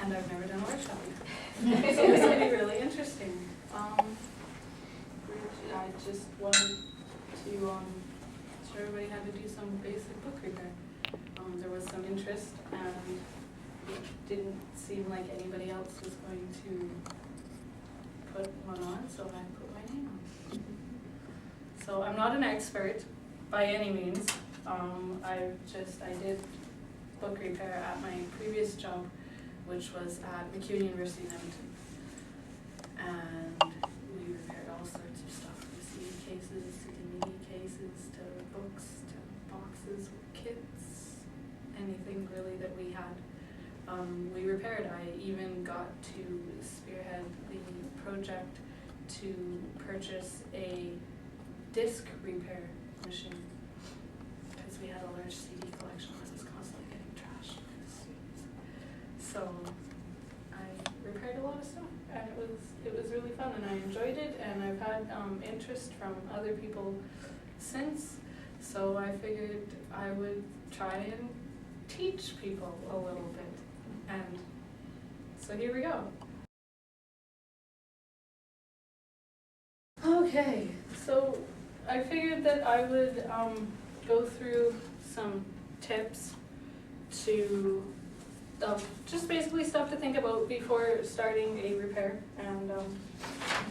and I've never done a workshop before. So this will be really interesting. I just wanted to show everybody how to do some basic book repair. There was some interest, and it didn't seem like anybody else was going to put one on, so I put my name on. So I'm not an expert by any means. I did book repair at my previous job, which was at McEwen University in Edmonton. And we repaired all sorts of stuff, from CD cases to DVD cases to books to boxes with kits, anything really that we had. We repaired. I even got to spearhead the project to purchase a disc repair machine, because we had a large CD collection that was constantly getting trashed by the students. So I repaired a lot of stuff, and it was really fun, and I enjoyed it, and I've had interest from other people since. So I figured I would try and teach people a little bit, and so here we go. Okay, so I figured that I would go through some tips to just basically stuff to think about before starting a repair. And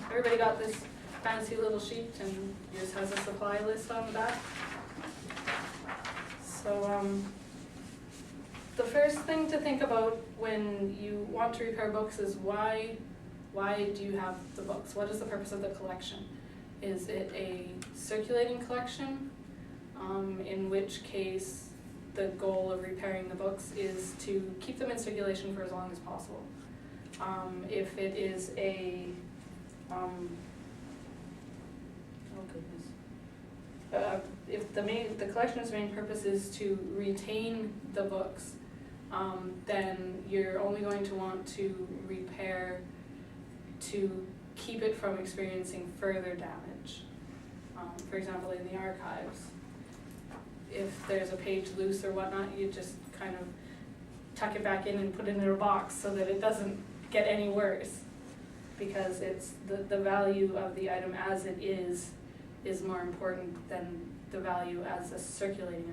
everybody got this fancy little sheet, and yours has a supply list on the back. So the first thing to think about when you want to repair books is why do you have the books? What is the purpose of the collection? Is it a circulating collection? In which case the goal of repairing the books is to keep them in circulation for as long as possible. If it is a, if the collection's main purpose is to retain the books, then you're only going to want to repair to keep it from experiencing further damage. For example, in the archives, if there's a page loose or whatnot, you just kind of tuck it back in and put it in a box so that it doesn't get any worse, because it's the value of the item as it is more important than the value as a circulating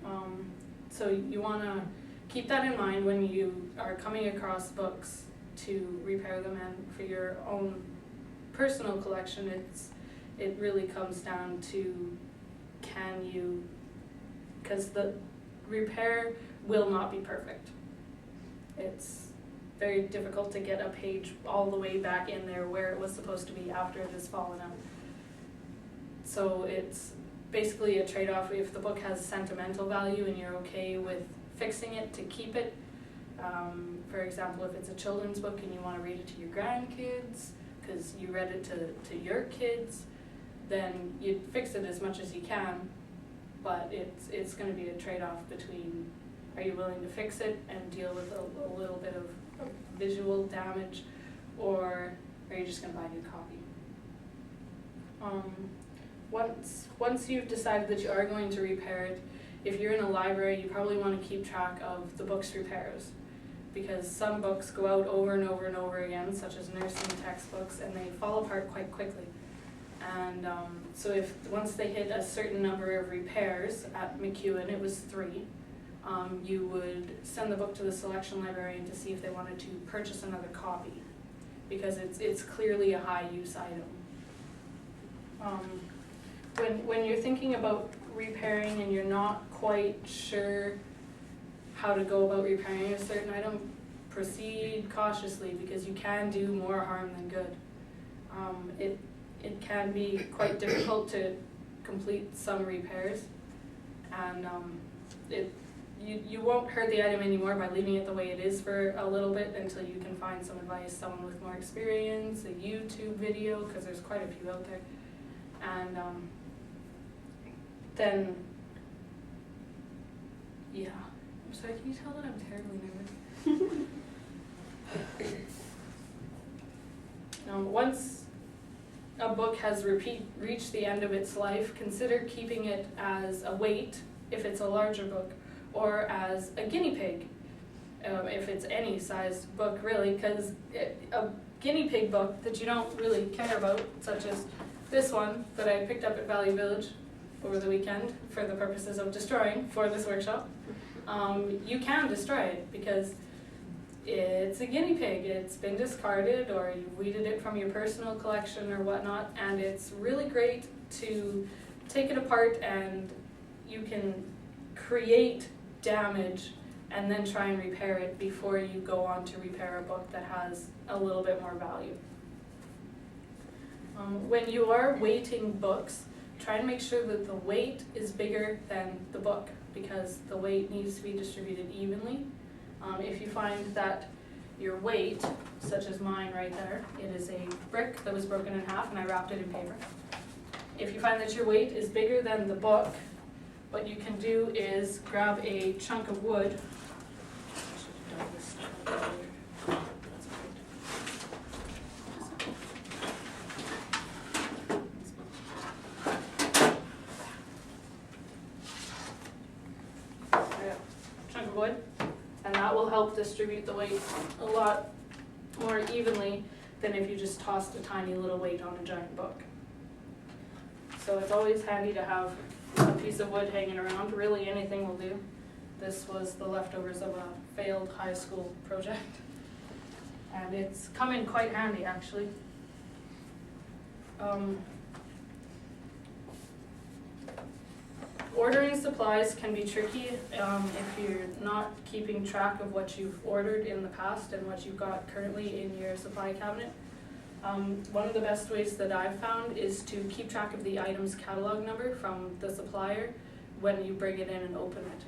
item. So you want to keep that in mind when you are coming across books to repair them, and for your own personal collection, it really comes down to, can you, because the repair will not be perfect. It's very difficult to get a page all the way back in there where it was supposed to be after it has fallen out. So it's basically a trade-off. If the book has sentimental value and you're okay with fixing it to keep it, for example, if it's a children's book and you want to read it to your grandkids because you read it to your kids, then you'd fix it as much as you can, but it's going to be a trade-off between, are you willing to fix it and deal with a little bit of visual damage, or are you just going to buy a new copy? Once you've decided that you are going to repair it, if you're in a library, you probably want to keep track of the book's repairs, because some books go out over and over and over again, such as nursing textbooks, and they fall apart quite quickly. And so if once they hit a certain number of repairs, at McEwen it was 3, you would send the book to the selection librarian to see if they wanted to purchase another copy, because it's clearly a high use item. When you're thinking about repairing and you're not quite sure how to go about repairing a certain item, proceed cautiously, because you can do more harm than good. It can be quite difficult to complete some repairs, and you won't hurt the item anymore by leaving it the way it is for a little bit until you can find some advice, someone with more experience, a YouTube video, because there's quite a few out there. And then, yeah. I'm sorry, can you tell that I'm terribly nervous? Once a book has reached the end of its life, consider keeping it as a weight, if it's a larger book, or as a guinea pig. if it's any sized book really, because a guinea pig book that you don't really care about, such as this one that I picked up at Valley Village over the weekend for the purposes of destroying for this workshop, you can destroy it because it's a guinea pig. It's been discarded, or you weeded it from your personal collection or whatnot, and it's really great to take it apart and you can create damage and then try and repair it before you go on to repair a book that has a little bit more value. When you are weighting books, try and make sure that the weight is bigger than the book, because the weight needs to be distributed evenly. If you find that your weight, such as mine right there, it is a brick that was broken in half and I wrapped it in paper. If you find that your weight is bigger than the book, what you can do is grab a chunk of wood. I should have done this earlier. That's great. Chunk of wood, and that will help distribute the weight a lot more evenly than if you just tossed a tiny little weight on a giant book. So it's always handy to have a piece of wood hanging around. Really anything will do. This was the leftovers of a failed high school project, and it's come in quite handy actually. Ordering supplies can be tricky if you're not keeping track of what you've ordered in the past and what you've got currently in your supply cabinet. One of the best ways that I've found is to keep track of the item's catalog number from the supplier when you bring it in and open it.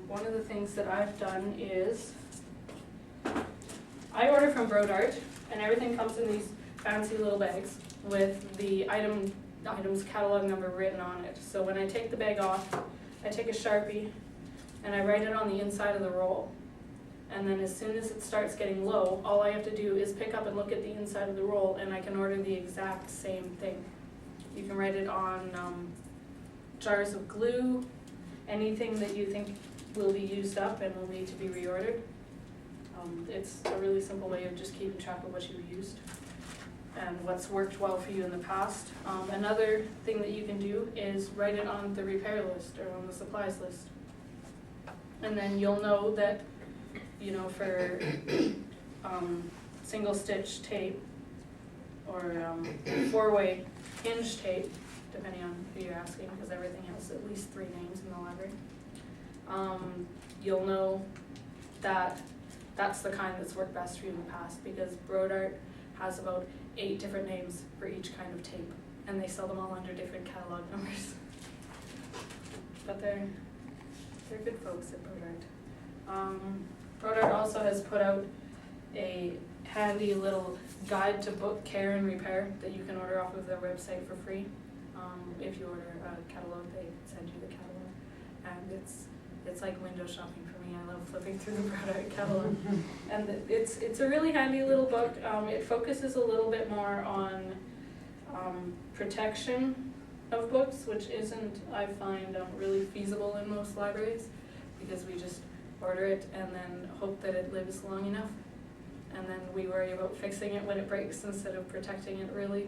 One of the things that I've done is I order from Brodart, and everything comes in these fancy little bags with the item's catalog number written on it. So when I take the bag off, I take a Sharpie and I write it on the inside of the roll. And then as soon as it starts getting low, all I have to do is pick up and look at the inside of the roll, and I can order the exact same thing. You can write it on jars of glue, anything that you think will be used up and will need to be reordered. It's a really simple way of just keeping track of what you've used and what's worked well for you in the past. Another thing that you can do is write it on the repair list or on the supplies list. And then you'll know that, you know, for single stitch tape or 4-way hinge tape, depending on who you're asking, because everything has at least 3 names in the library, you'll know that that's the kind that's worked best for you in the past, because Brodart has about 8 different names for each kind of tape, and they sell them all under different catalog numbers. But they're good folks at Brodart. Brodart also has put out a handy little guide to book care and repair that you can order off of their website for free. If you order a catalog, they send you the catalog, and it's like window shopping for me. I love flipping through the Brodart catalog, and it's a really handy little book. It focuses a little bit more on protection of books, which isn't, I find, really feasible in most libraries, because we just order it and then hope that it lives long enough, and then we worry about fixing it when it breaks instead of protecting it really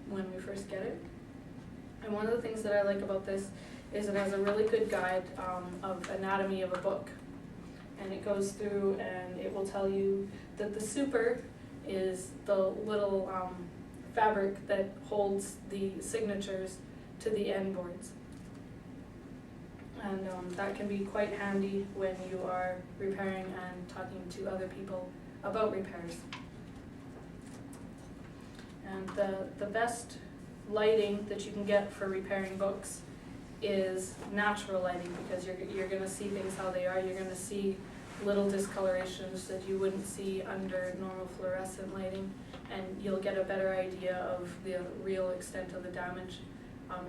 when we first get it. And one of the things that I like about this is it has a really good guide of anatomy of a book, and it goes through and it will tell you that the super is the little fabric that holds the signatures to the end boards. And that can be quite handy when you are repairing and talking to other people about repairs. And the best lighting that you can get for repairing books is natural lighting, because you're going to see things how they are. You're going to see little discolorations that you wouldn't see under normal fluorescent lighting, and you'll get a better idea of the real extent of the damage.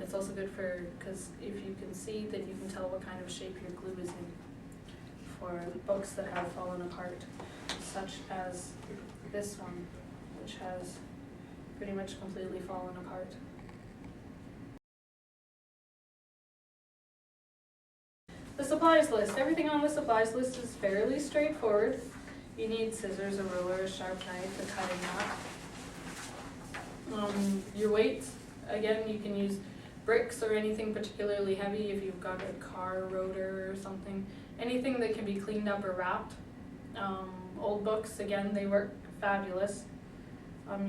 It's also good because if you can see, then you can tell what kind of shape your glue is in for books that have fallen apart, such as this one, which has pretty much completely fallen apart. The supply supplies list. Everything on the supplies list is fairly straightforward. You need scissors, a ruler, a sharp knife, a cutting mat. Your weights, again, you can use bricks or anything particularly heavy if you've got a car rotor or something. Anything that can be cleaned up or wrapped. Old books, again, they work fabulous.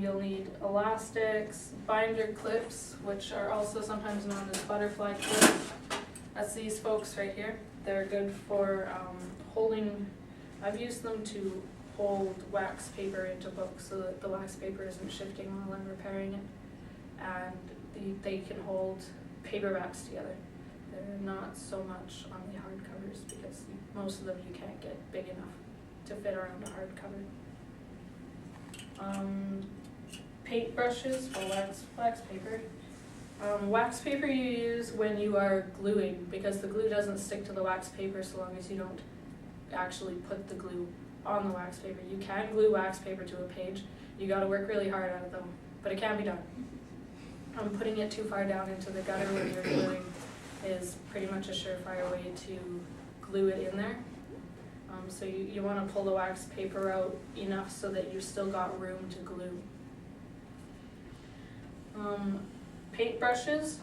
You'll need elastics, binder clips, which are also sometimes known as butterfly clips. That's these folks right here. They're good for holding, I've used them to hold wax paper into books so that the wax paper isn't shifting while I'm repairing it. And they can hold paperbacks together. They're not so much on the hardcovers because most of them you can't get big enough to fit around a hardcover. Paint brushes for wax paper. Wax paper you use when you are gluing because the glue doesn't stick to the wax paper so long as you don't actually put the glue on the wax paper. You can glue wax paper to a page. You got to work really hard at it though, but it can be done. Putting it too far down into the gutter when you're gluing is pretty much a surefire way to glue it in there. So you want to pull the wax paper out enough so that you've still got room to glue. Paint brushes,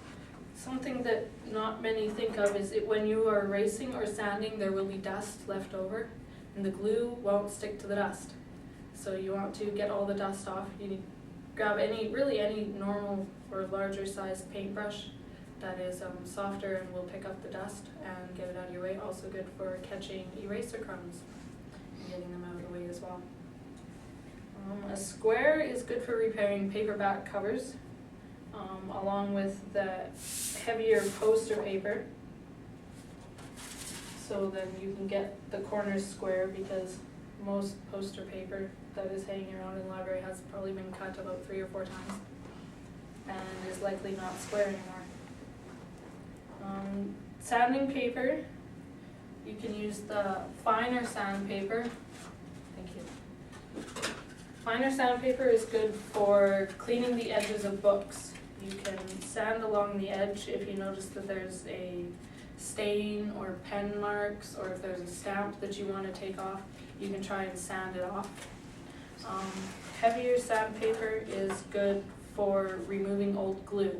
something that not many think of is when you are erasing or sanding there will be dust left over and the glue won't stick to the dust. So you want to get all the dust off. You need grab any normal or larger sized paintbrush that is softer and will pick up the dust and get it out of your way. Also good for catching eraser crumbs and getting them out of the way as well. A square is good for repairing paperback covers, along with the heavier poster paper. So then you can get the corners square because most poster paper that is hanging around in the library has probably been cut about 3 or 4 times and is likely not square anymore. Sanding paper, you can use the finer sandpaper. Thank you. Finer sandpaper is good for cleaning the edges of books. You can sand along the edge if you notice that there's a stain or pen marks, or if there's a stamp that you want to take off, you can try and sand it off. Heavier sandpaper is good for removing old glue.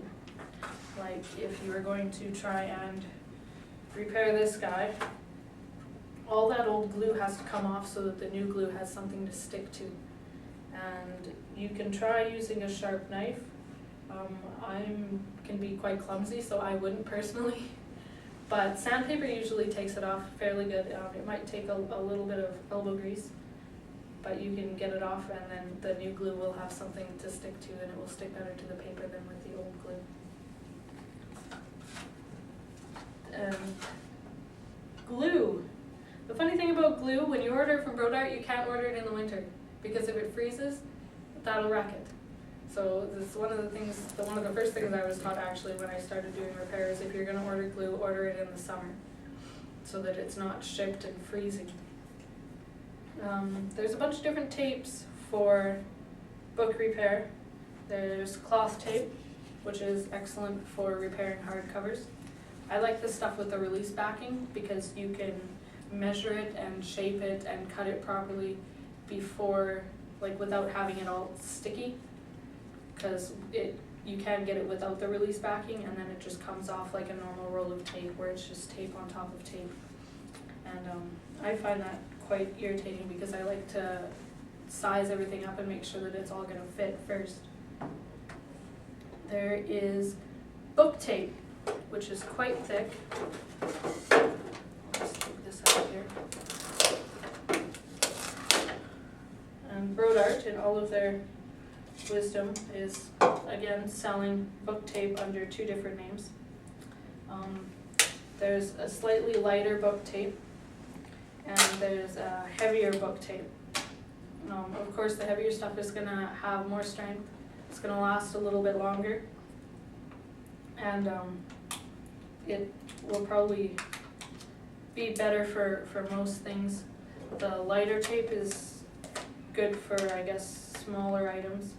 Like if you were going to try and repair this guy, all that old glue has to come off so that the new glue has something to stick to. And you can try using a sharp knife. I can be quite clumsy, so I wouldn't personally. But sandpaper usually takes it off fairly good. It might take a little bit of elbow grease, but you can get it off and then the new glue will have something to stick to and it will stick better to the paper than with the old glue. Glue. The funny thing about glue, when you order from Brodart, you can't order it in the winter because if it freezes, that'll wreck it. So this is one of the things, one of the first things I was taught actually when I started doing repairs. If you're going to order glue, order it in the summer so that it's not shipped and freezing. There's a bunch of different tapes for book repair. There's cloth tape, which is excellent for repairing hardcovers. I like this stuff with the release backing because you can measure it and shape it and cut it properly before, like without having it all sticky, because you can get it without the release backing and then it just comes off like a normal roll of tape where it's just tape on top of tape. And I find that quite irritating because I like to size everything up and make sure that it's all going to fit first. There is book tape, which is quite thick. I'll just take this out here. And Brodart, in all of their wisdom, is again selling book tape under 2 different names. There's a slightly lighter book tape and there's a heavier book tape. Of course, the heavier stuff is going to have more strength. It's going to last a little bit longer, and it will probably be better for most things. The lighter tape is good for, I guess, smaller items,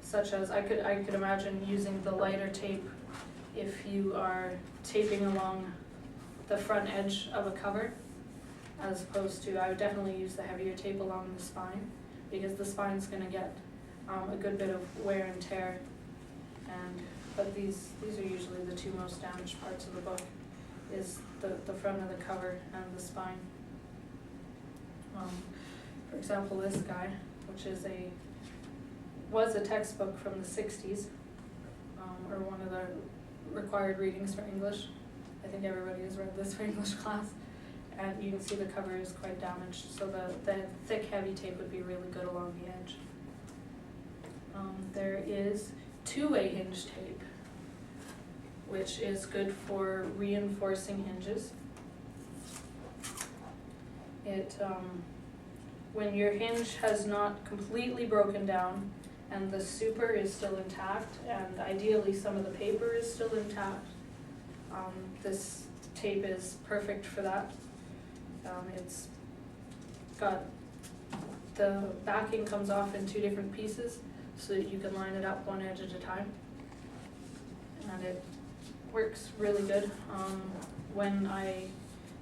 such as I could imagine using the lighter tape if you are taping along the front edge of a cover, as opposed to, I would definitely use the heavier tape along the spine, because the spine's going to get a good bit of wear and tear. But these are usually the two most damaged parts of the book, is the front of the cover and the spine. For example, this guy, which was a textbook from the 60s, or one of the required readings for English. I think everybody has read this for English class. And you can see the cover is quite damaged, so the thick, heavy tape would be really good along the edge. There is two-way hinge tape, which is good for reinforcing hinges. When your hinge has not completely broken down and the super is still intact, and ideally some of the paper is still intact, this tape is perfect for that. It's got, the backing comes off in two different pieces so that you can line it up one edge at a time, and it works really good. When I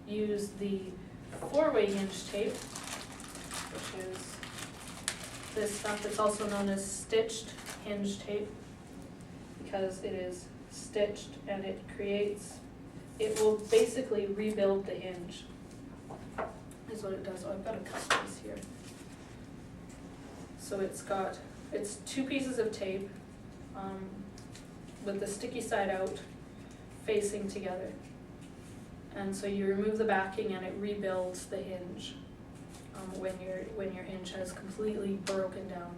use the four-way hinge tape, which is this stuff, it's also known as stitched hinge tape, because it is stitched and it will basically rebuild the hinge, is what it does. So I've got a cut piece here. So it's two pieces of tape with the sticky side out facing together. And so you remove the backing and it rebuilds the hinge when your hinge has completely broken down.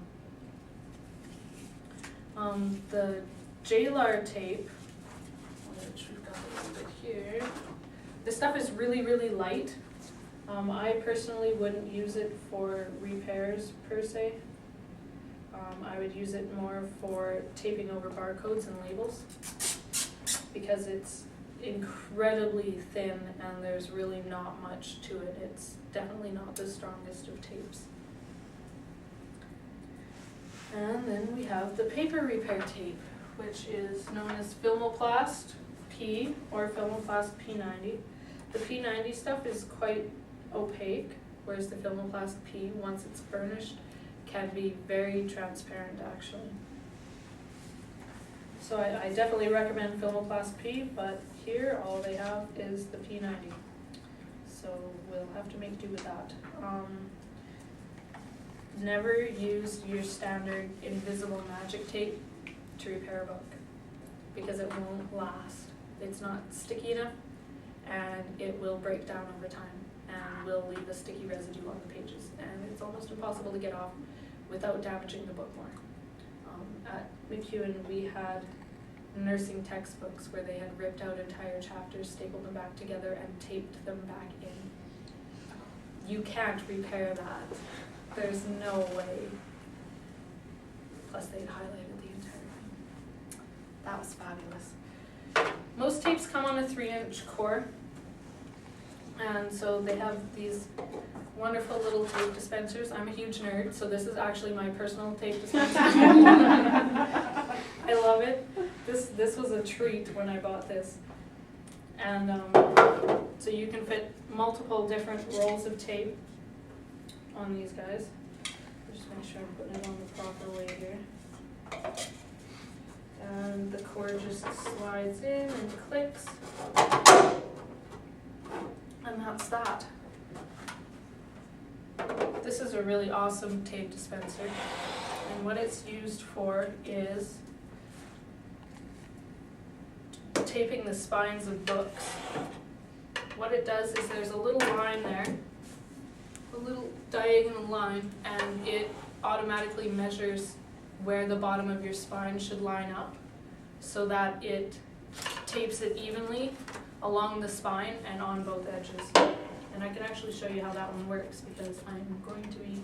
The Jlar tape, which we've got a little bit here, this stuff is really, really light. I personally wouldn't use it for repairs per se. I would use it more for taping over barcodes and labels, because it's incredibly thin and there's really not much to it. It's definitely not the strongest of tapes. And then we have the paper repair tape, which is known as Filmoplast P or Filmoplast P90. The P90 stuff is quite opaque, whereas the Filmoplast P, once it's burnished, can be very transparent actually. So I definitely recommend Filmoplast P, but here all they have is the P90. So we'll have to make do with that. Never use your standard invisible magic tape to repair a book, because it won't last. It's not sticky enough, and it will break down over time and will leave a sticky residue on the pages, and it's almost impossible to get off without damaging the book more. At McEwen we had nursing textbooks where they had ripped out entire chapters, stapled them back together, and taped them back in. You can't repair that. There's no way. Plus they'd highlighted the entire thing. That was fabulous. Most tapes come on a 3-inch core, and so they have these wonderful little tape dispensers. I'm a huge nerd, so this is actually my personal tape dispenser. I love it. This was a treat when I bought this. And so you can fit multiple different rolls of tape on these guys. Just make sure I'm putting it on the proper way here. And the cord just slides in and clicks. And that's that. This is a really awesome tape dispenser, and what it's used for is taping the spines of books. What it does is there's a little line there, a little diagonal line, and it automatically measures where the bottom of your spine should line up so that it tapes it evenly along the spine and on both edges. And I can actually show you how that one works, because I'm going to be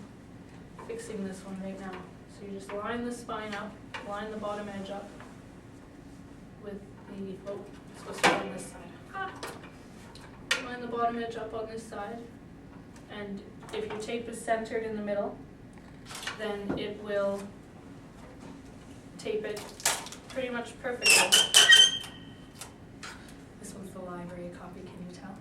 fixing this one right now. So you just line the spine up, line the bottom edge up with the, oh, it's supposed to be on this side. Line the bottom edge up on this side, and if your tape is centered in the middle, then it will tape it pretty much perfectly. photography copy, can you tell?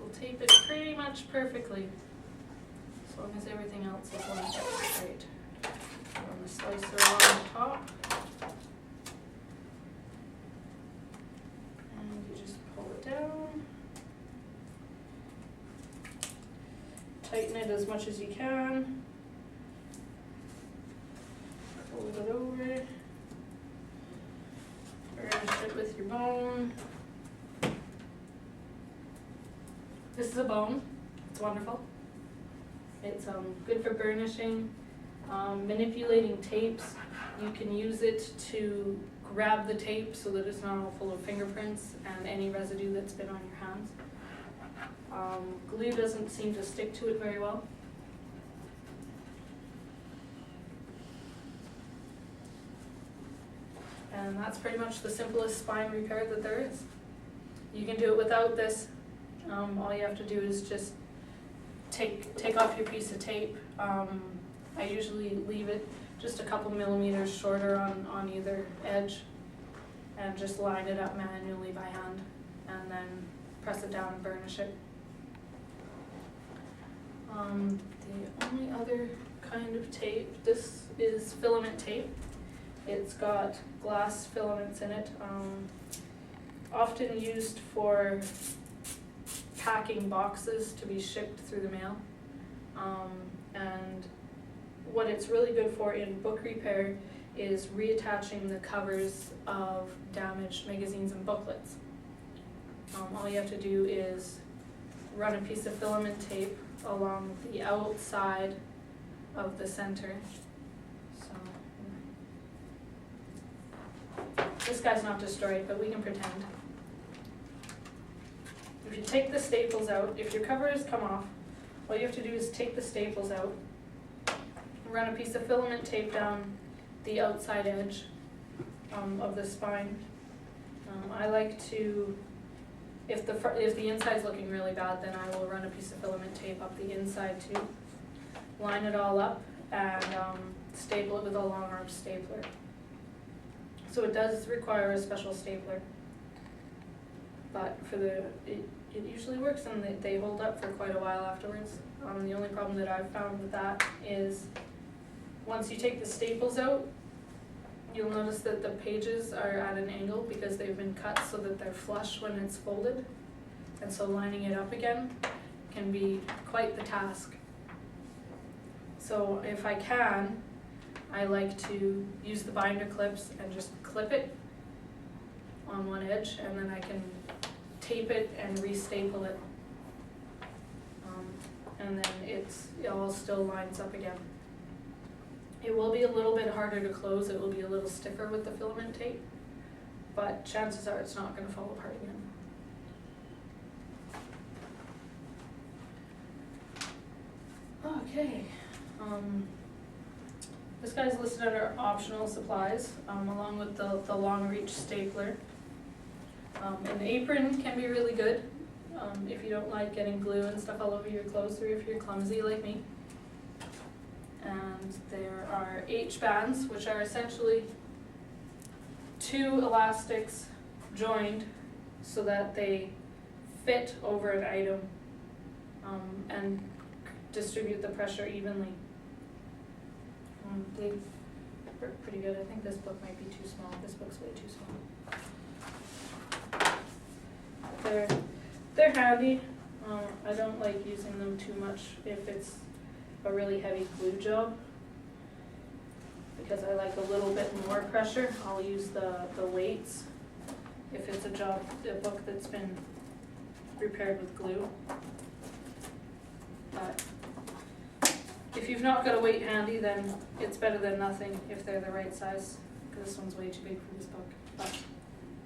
We'll tape it pretty much perfectly, as long as everything else is lined up straight. Run the slicer along the top. And you just pull it down. Tighten it as much as you can. Fold it over. Burnish it with your bone. This is a bone. It's wonderful. It's good for burnishing, manipulating tapes. You can use it to grab the tape so that it's not all full of fingerprints and any residue that's been on your hands. Glue doesn't seem to stick to it very well. And that's pretty much the simplest spine repair that there is. You can do it without this. All you have to do is just take off your piece of tape. I usually leave it just a couple millimeters shorter on either edge and just line it up manually by hand and then press it down and burnish it. The only other kind of tape, this is filament tape. It's got glass filaments in it, often used for packing boxes to be shipped through the mail. And what it's really good for in book repair is reattaching the covers of damaged magazines and booklets. All you have to do is run a piece of filament tape along the outside of the center. So this guy's not destroyed, but we can pretend. If you take the staples out, if your covers come off, all you have to do is take the staples out, run a piece of filament tape down the outside edge of the spine. I like to, if the inside's looking really bad, then I will run a piece of filament tape up the inside too. Line it all up and staple it with a long arm stapler. So it does require a special stapler, but it usually works and they hold up for quite a while afterwards. The only problem that I've found with that is once you take the staples out, you'll notice that the pages are at an angle because they've been cut so that they're flush when it's folded. And so lining it up again can be quite the task. So if I can, I like to use the binder clips and just clip it on one edge, and then I can tape it and re-staple it. And then it all still lines up again. It will be a little bit harder to close, it will be a little stiffer with the filament tape, but chances are it's not going to fall apart again. Okay, this guy's listed under optional supplies, along with the long reach stapler. An apron can be really good if you don't like getting glue and stuff all over your clothes, or if you're clumsy like me. And there are H-bands, which are essentially two elastics joined so that they fit over an item and distribute the pressure evenly. They work pretty good. I think this book might be too small. This book's way too small. They're handy. I don't like using them too much if it's a really heavy glue job, because I like a little bit more pressure. I'll use the weights if it's a book that's been repaired with glue. But if you've not got a weight handy, then it's better than nothing if they're the right size, because this one's way too big for this book. But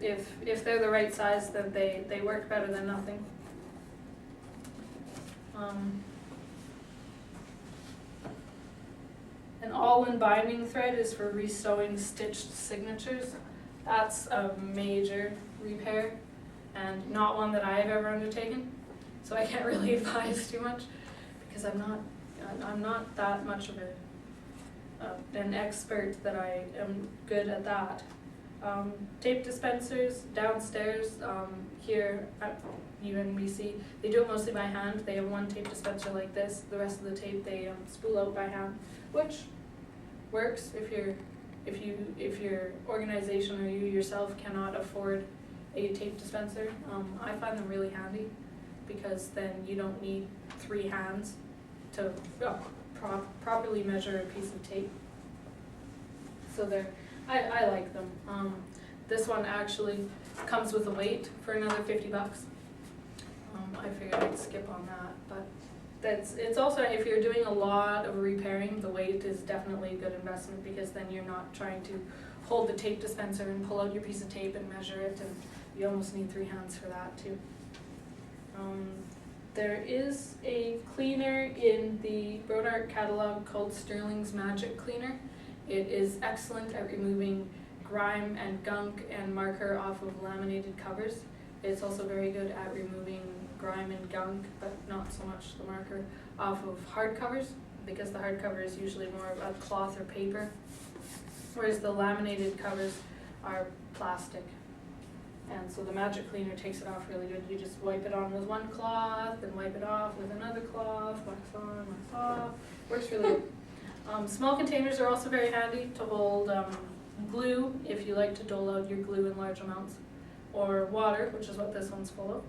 if they're the right size, then they work better than nothing. An all-in binding thread is for resewing stitched signatures. That's a major repair and not one that I've ever undertaken, so I can't really advise too much because I'm not that much of an expert that I am good at that. Tape dispensers downstairs here at UNBC, they do it mostly by hand. They have one tape dispenser like this. The rest of the tape they spool out by hand, which works if your organization or you yourself cannot afford a tape dispenser. I find them really handy because then you don't need 3 hands to properly measure a piece of tape. So I like them. This one actually comes with a weight for another $50. I figured I'd skip on that, but it's also, if you're doing a lot of repairing, the weight is definitely a good investment because then you're not trying to hold the tape dispenser and pull out your piece of tape and measure it, and you almost need 3 hands for that too. There is a cleaner in the Brodart catalog called Sterling's Magic Cleaner. It is excellent at removing grime and gunk and marker off of laminated covers. It's also very good at removing grime and gunk, but not so much the marker, off of hard covers, because the hard cover is usually more of a cloth or paper, whereas the laminated covers are plastic. And so the Magic Cleaner takes it off really good. You just wipe it on with one cloth and wipe it off with another cloth, wax on, wax off. Works really good. Small containers are also very handy to hold glue, if you like to dole out your glue in large amounts, or water, which is what this one's full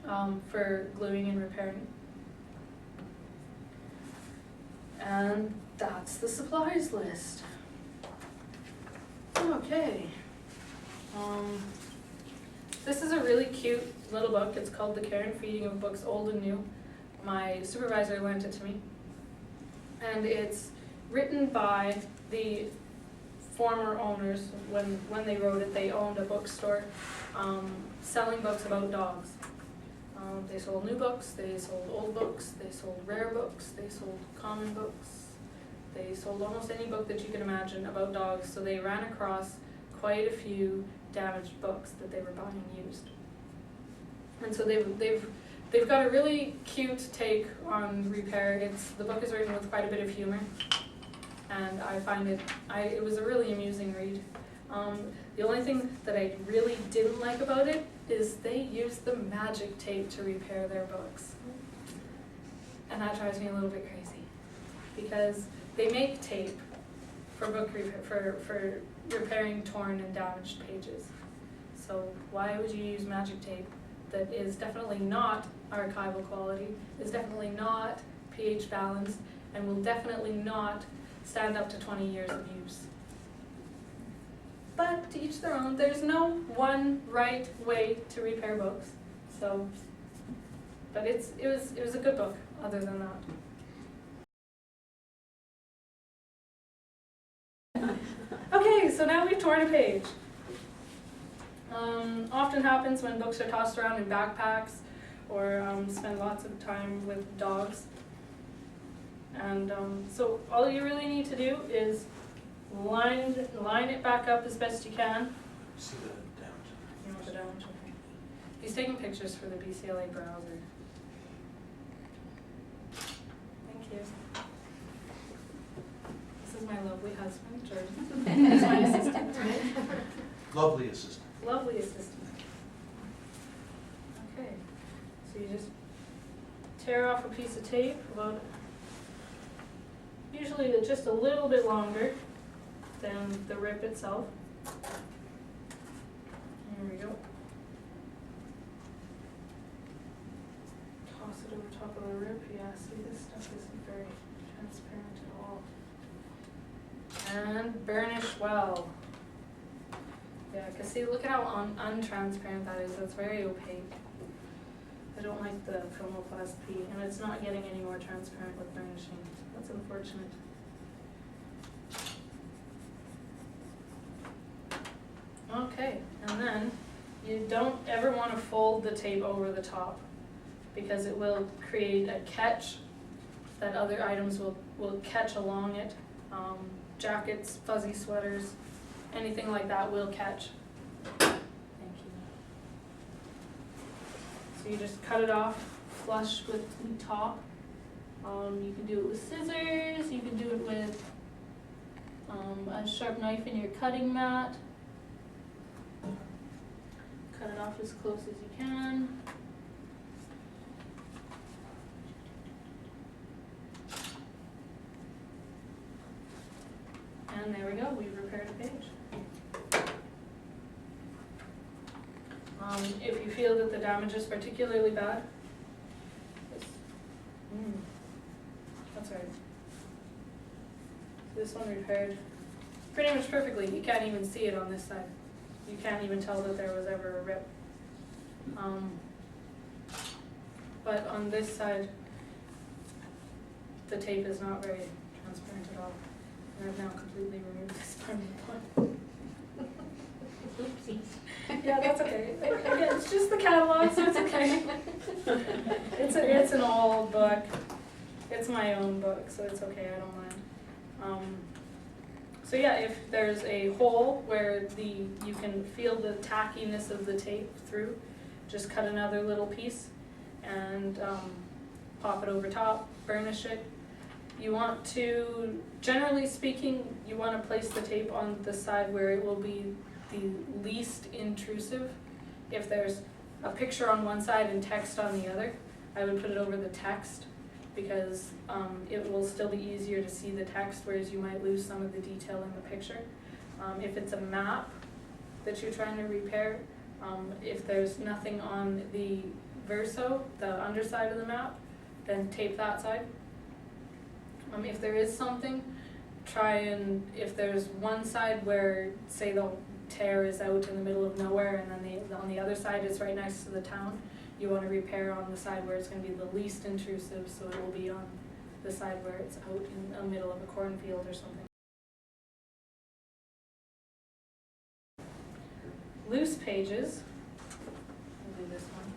of, for gluing and repairing. And that's the supplies list. Okay. This is a really cute little book. It's called The Care and Feeding of Books Old and New. My supervisor lent it to me. And it's written by the former owners. When they wrote it, they owned a bookstore selling books about dogs. They sold new books, they sold old books, they sold rare books, they sold common books. They sold almost any book that you can imagine about dogs, so they ran across quite a few damaged books that they were buying used. And so they've got a really cute take on repair. The book is written with quite a bit of humor, and I find it was a really amusing read. The only thing that I really didn't like about it is they use the magic tape to repair their books. And that drives me a little bit crazy, because they make tape for book for repairing torn and damaged pages. So why would you use magic tape that is definitely not archival quality, is definitely not pH balanced, and will definitely not stand up to 20 years of use? But to each their own. There's no one right way to repair books. So, but it was a good book. Other than that. Okay, so now we've torn a page. Often happens when books are tossed around in backpacks or spend lots of time with dogs. And so all you really need to do is line it back up as best you can. See the damage. You know the damage. Okay. He's taking pictures for the BCLA browser. Thank you. This is my lovely husband, Jordan. He's my assistant. Lovely assistant. Lovely assistant. Okay, so you just tear off a piece of tape, about usually just a little bit longer than the rip itself. Here we go. Toss it over top of the rip. Yeah, see, this stuff isn't very transparent at all. And burnish well. Yeah, because see, look at how untransparent that is. That's very opaque. I don't like the Filmoplast P, and it's not getting any more transparent with burnishing. That's unfortunate. Okay, and then you don't ever want to fold the tape over the top, because it will create a catch that other items will catch along it. Jackets, fuzzy sweaters, anything like that will catch. Thank you. So you just cut it off flush with the top. You can do it with scissors, you can do it with A sharp knife in your cutting mat. Cut it off as close as you can. And there we go, we've repaired a page. If you feel that the damage is particularly bad, that's right. This one repaired pretty much perfectly. You can't even see it on this side. You can't even tell that there was ever a rip. But on this side, the tape is not very transparent at all. And I've now completely removed this part of the point. Oopsies. Yeah, that's okay. Again, it's just the catalog, so it's okay. It's an old book. It's my own book, so it's okay, I don't mind. So yeah, if there's a hole where you can feel the tackiness of the tape through, just cut another little piece and pop it over top, burnish it. You want to, generally speaking, you want to place the tape on the side where it will be the least intrusive. If there's a picture on one side and text on the other, I would put it over the text, because it will still be easier to see the text, whereas you might lose some of the detail in the picture. If it's a map that you're trying to repair, if there's nothing on the verso, the underside of the map, then tape that side. If there is something, try and, if there's one side where, say, the tear is out in the middle of nowhere and then on the other side is right next to the town, you want to repair on the side where it's going to be the least intrusive, so it will be on the side where it's out in the middle of a cornfield or something. Loose pages. I'll do this one.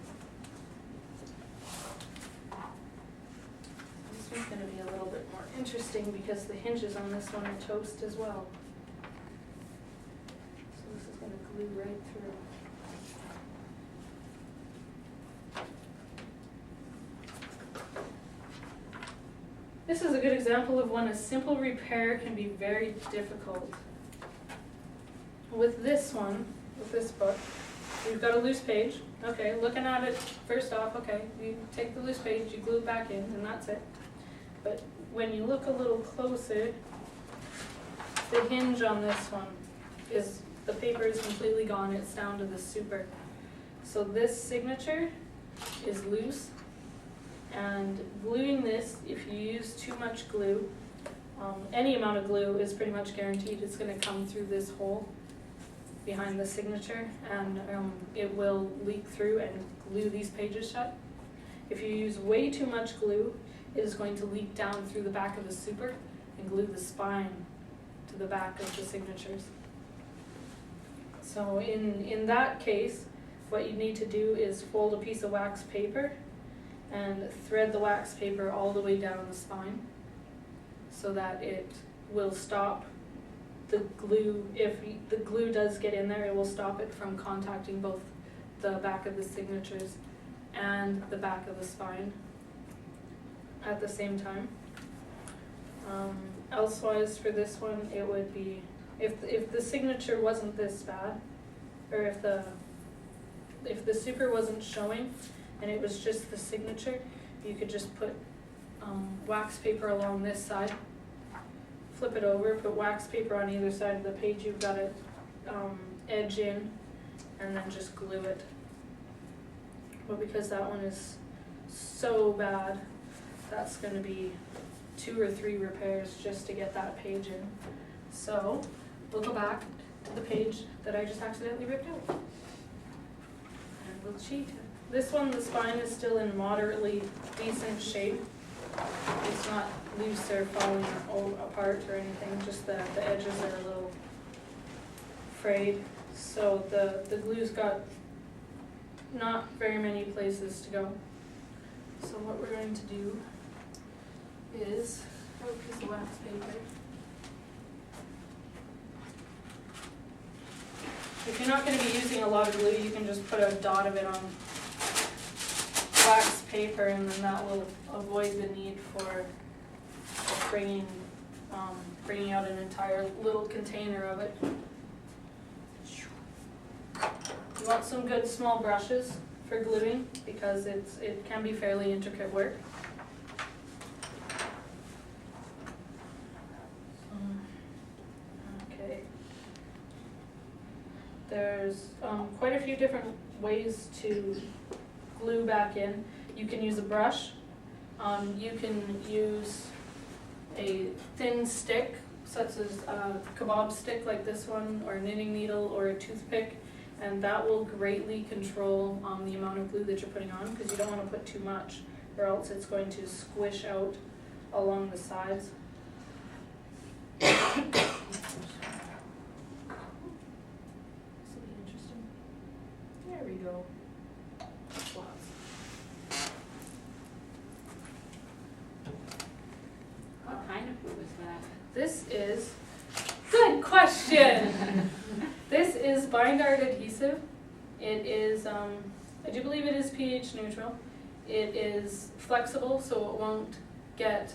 This one's going to be a little bit more interesting because the hinges on this one are toast as well. So this is going to glue right through. This is a good example of when a simple repair can be very difficult. With this one, with this book, we've got a loose page. Okay, looking at it, first off, okay, you take the loose page, you glue it back in, and that's it. But when you look a little closer, the hinge on this one is, the paper is completely gone, it's down to the super. So this signature is loose. And gluing this, if you use too much glue, any amount of glue is pretty much guaranteed it's going to come through this hole behind the signature, and it will leak through and glue these pages shut. If you use way too much glue, it is going to leak down through the back of the super and glue the spine to the back of the signatures. So in that case, what you need to do is fold a piece of wax paper and thread the wax paper all the way down the spine so that it will stop the glue. If the glue does get in there, it will stop it from contacting both the back of the signatures and the back of the spine at the same time. Elsewise, for this one, it would be, if the signature wasn't this bad, or if the super wasn't showing, and it was just the signature, you could just put wax paper along this side, flip it over, put wax paper on either side of the page you've got it edge in, and then just glue it. But because that one is so bad, that's going to be 2 or 3 repairs just to get that page in. So we'll go back to the page that I just accidentally ripped out, and we'll cheat. This one, the spine is still in moderately decent shape. It's not loose or falling apart or anything, just the edges are a little frayed. So the glue's got not very many places to go. So what we're going to do is have a piece of wax paper. If you're not going to be using a lot of glue, you can just put a dot of it on wax paper, and then that will avoid the need for bringing bringing out an entire little container of it. You want some good small brushes for gluing because it can be fairly intricate work. Okay. There's quite a few different ways to glue back in. You can use a brush. You can use a thin stick, such as a kebab stick like this one, or a knitting needle, or a toothpick, and that will greatly control the amount of glue that you're putting on, because you don't want to put too much, or else it's going to squish out along the sides. This will be interesting. There we go. What kind of glue is that? This is, good question. This is Bind-Art adhesive. It is, I do believe it is pH neutral. It is flexible, so it won't get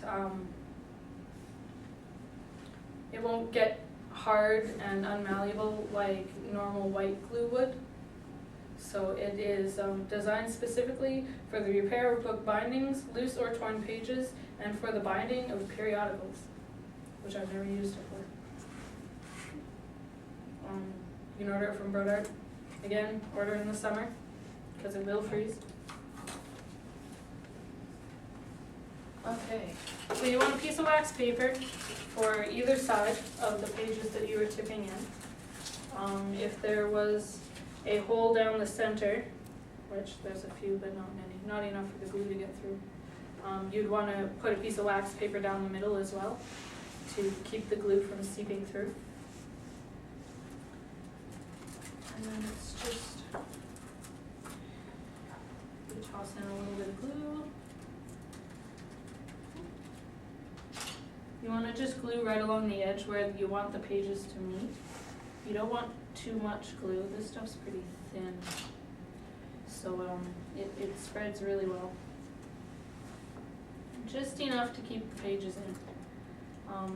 hard and unmalleable like normal white glue would. So it is designed specifically for the repair of book bindings, loose or torn pages, and for the binding of periodicals, which I've never used it for. You can order it from Brodart. Again, order in the summer, because it will freeze. Okay, so you want a piece of wax paper for either side of the pages that you were tipping in. If there was a hole down the center, which there's a few but not many, not enough for the glue to get through, you'd want to put a piece of wax paper down the middle as well to keep the glue from seeping through. And then it's just, you toss in a little bit of glue. You want to just glue right along the edge where you want the pages to meet. You don't want too much glue. This stuff's pretty thin, so it spreads really well. Just enough to keep the pages in,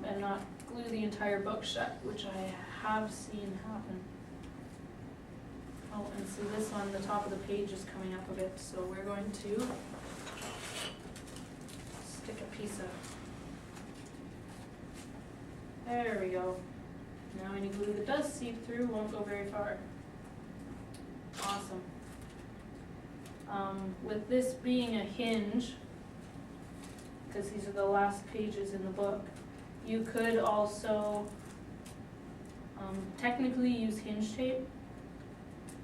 and not glue the entire book shut, which I have seen happen. Oh, and see this one, the top of the page is coming up a bit, so we're going to stick a piece of, there we go. Now any glue that does seep through won't go very far. Awesome. With this being a hinge, because these are the last pages in the book, you could also technically use hinge tape.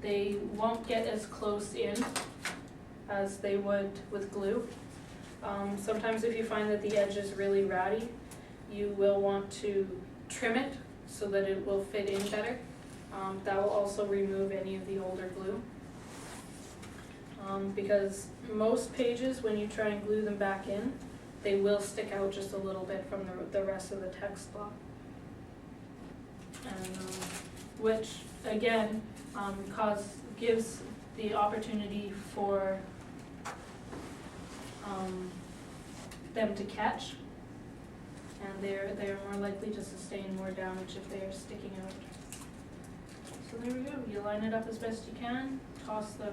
They won't get as close in as they would with glue. Sometimes if you find that the edge is really ratty, you will want to trim it so that it will fit in better. That will also remove any of the older glue. Because most pages, when you try and glue them back in, they will stick out just a little bit from the rest of the text block. And which, again, gives the opportunity for them to catch, and they're more likely to sustain more damage if they are sticking out. So there we go. You line it up as best you can, toss the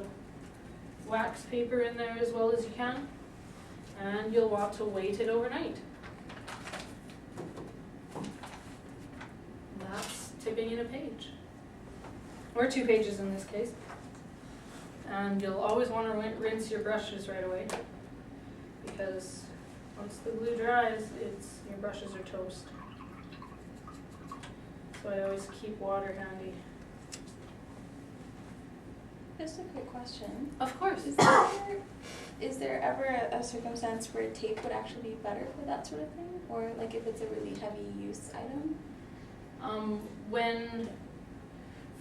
wax paper in there as well as you can, and you'll want to weight it overnight. And that's tipping in a page, or 2 pages in this case. And you'll always want to rinse your brushes right away, because once the glue dries, your brushes are toast. So I always keep water handy. Just a quick question. Of course. Is there ever a circumstance where tape would actually be better for that sort of thing? Or like if it's a really heavy use item?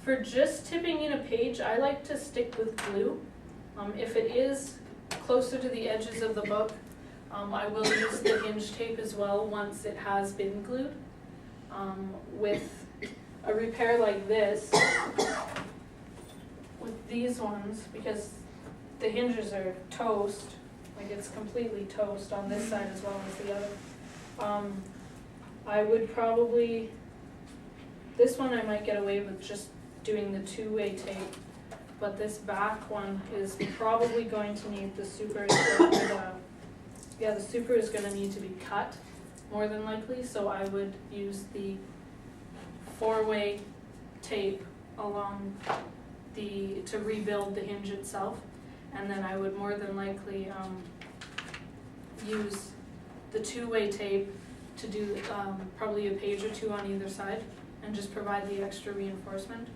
For just tipping in a page, I like to stick with glue. If it is closer to the edges of the book, I will use the hinge tape as well once it has been glued. With a repair like this, with these ones, because the hinges are toast, like it's completely toast on this side as well as the other, I would probably, this one I might get away with just doing the two-way tape, but this back one is probably going to need, the super is gonna need to be cut more than likely, so I would use the four-way tape along to rebuild the hinge itself, and then I would more than likely use the two-way tape to do probably a page or two on either side and just provide the extra reinforcement.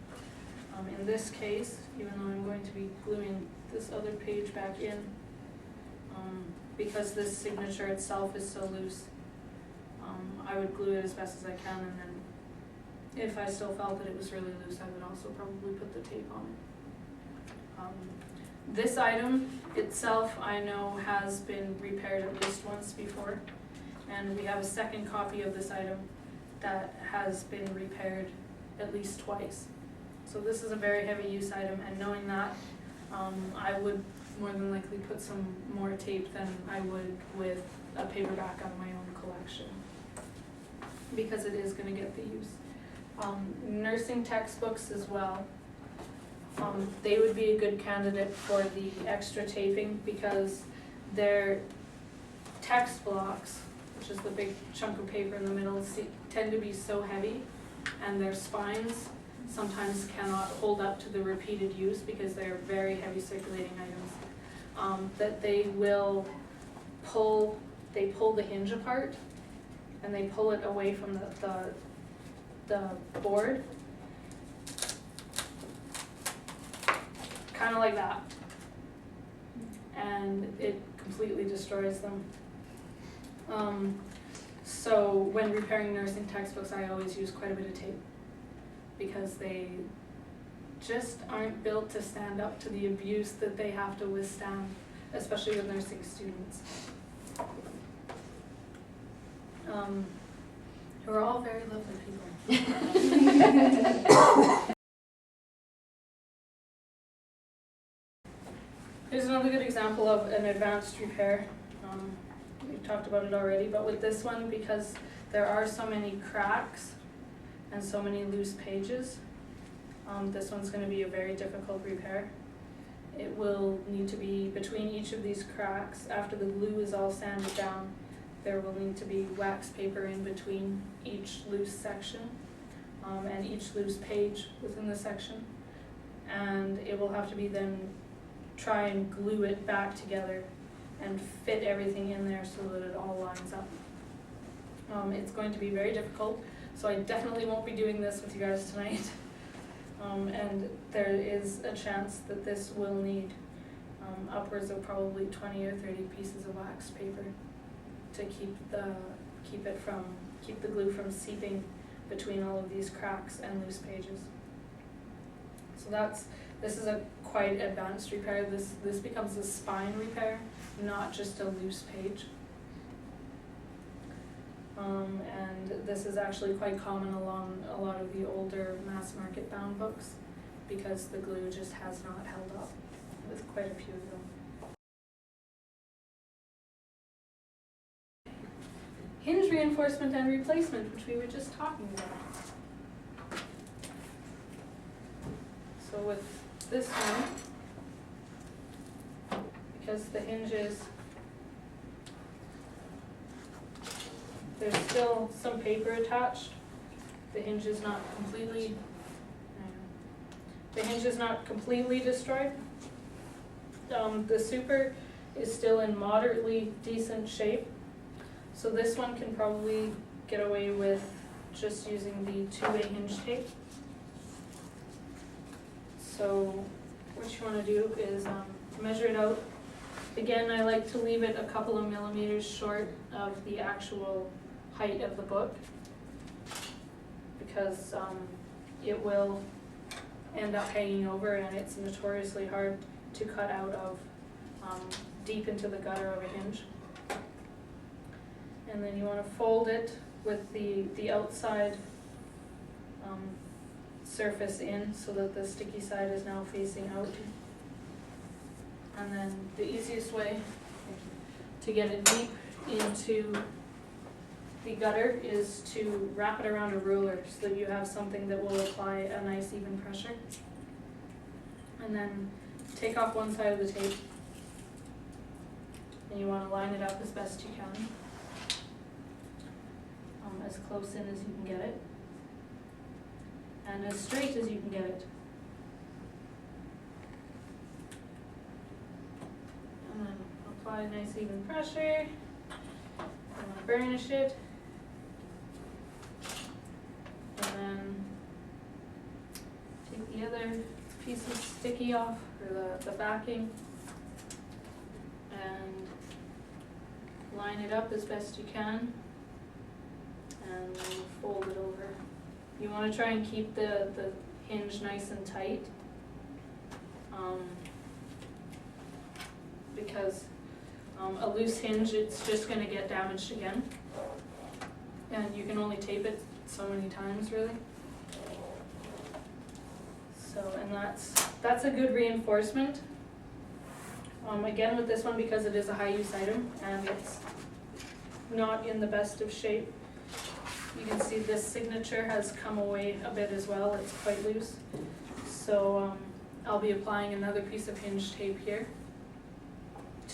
In this case, even though I'm going to be gluing this other page back in, because this signature itself is so loose, I would glue it as best as I can, and then if I still felt that it was really loose, I would also probably put the tape on it. This item itself, I know, has been repaired at least once before, and we have a second copy of this item that has been repaired at least twice. So this is a very heavy use item, and knowing that, I would more than likely put some more tape than I would with a paperback out of my own collection, because it is going to get the use. Nursing textbooks as well. They would be a good candidate for the extra taping because their text blocks, which is the big chunk of paper in the middle, tend to be so heavy, and their spines sometimes cannot hold up to the repeated use because they are very heavy circulating items, that they will pull the hinge apart and they pull it away from the board, kind of like that, and it completely destroys them. So when repairing nursing textbooks, I always use quite a bit of tape because they just aren't built to stand up to the abuse that they have to withstand, especially with nursing students. Who are all very lovely people. Here's another good example of an advanced repair. We've talked about it already, but with this one, because there are so many cracks and so many loose pages, this one's going to be a very difficult repair. It will need to be between each of these cracks, after the glue is all sanded down, there will need to be wax paper in between each loose section and each loose page within the section, and it will have to be then try and glue it back together and fit everything in there so that it all lines up. It's going to be very difficult, so I definitely won't be doing this with you guys tonight. And there is a chance that this will need upwards of probably 20 or 30 pieces of wax paper to keep the glue from seeping between all of these cracks and loose pages. So this is a quite advanced repair. This becomes a spine repair, not just a loose page. And this is actually quite common along a lot of the older mass market bound books because the glue just has not held up with quite a few of them. Hinge reinforcement and replacement, which we were just talking about. So with this one, because the hinges, there's still some paper attached. The hinge is not completely destroyed. The super is still in moderately decent shape. So this one can probably get away with just using the two-way hinge tape. So what you want to do is measure it out. Again, I like to leave it a couple of millimeters short of the actual height of the book because it will end up hanging over, and it's notoriously hard to cut out of deep into the gutter of a hinge. And then you want to fold it with the outside surface in so that the sticky side is now facing out. And then the easiest way to get it deep into the gutter is to wrap it around a ruler so that you have something that will apply a nice even pressure. And then take off one side of the tape, and you want to line it up as best you can, as close in as you can get it, and as straight as you can get it. And then apply a nice even pressure, and burnish it, and then take the other piece of sticky off, or the backing, and line it up as best you can, and then fold it over. You want to try and keep the hinge nice and tight, because a loose hinge, it's just going to get damaged again, and you can only tape it so many times, really. So, and that's a good reinforcement. Again with this one, because it is a high use item and it's not in the best of shape. You can see this signature has come away a bit as well, it's quite loose. So I'll be applying another piece of hinge tape here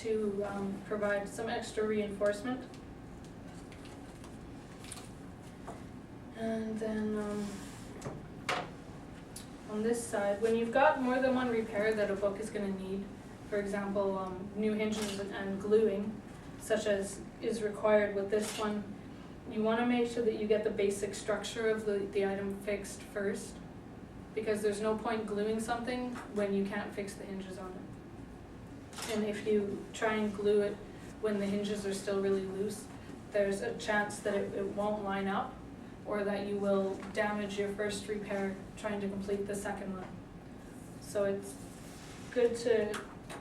to provide some extra reinforcement. And then on this side, when you've got more than one repair that a book is going to need, for example, new hinges and gluing, such as is required with this one, you want to make sure that you get the basic structure of the item fixed first, because there's no point gluing something when you can't fix the hinges on it. And if you try and glue it when the hinges are still really loose, there's a chance that it won't line up, or that you will damage your first repair trying to complete the second one. So it's good to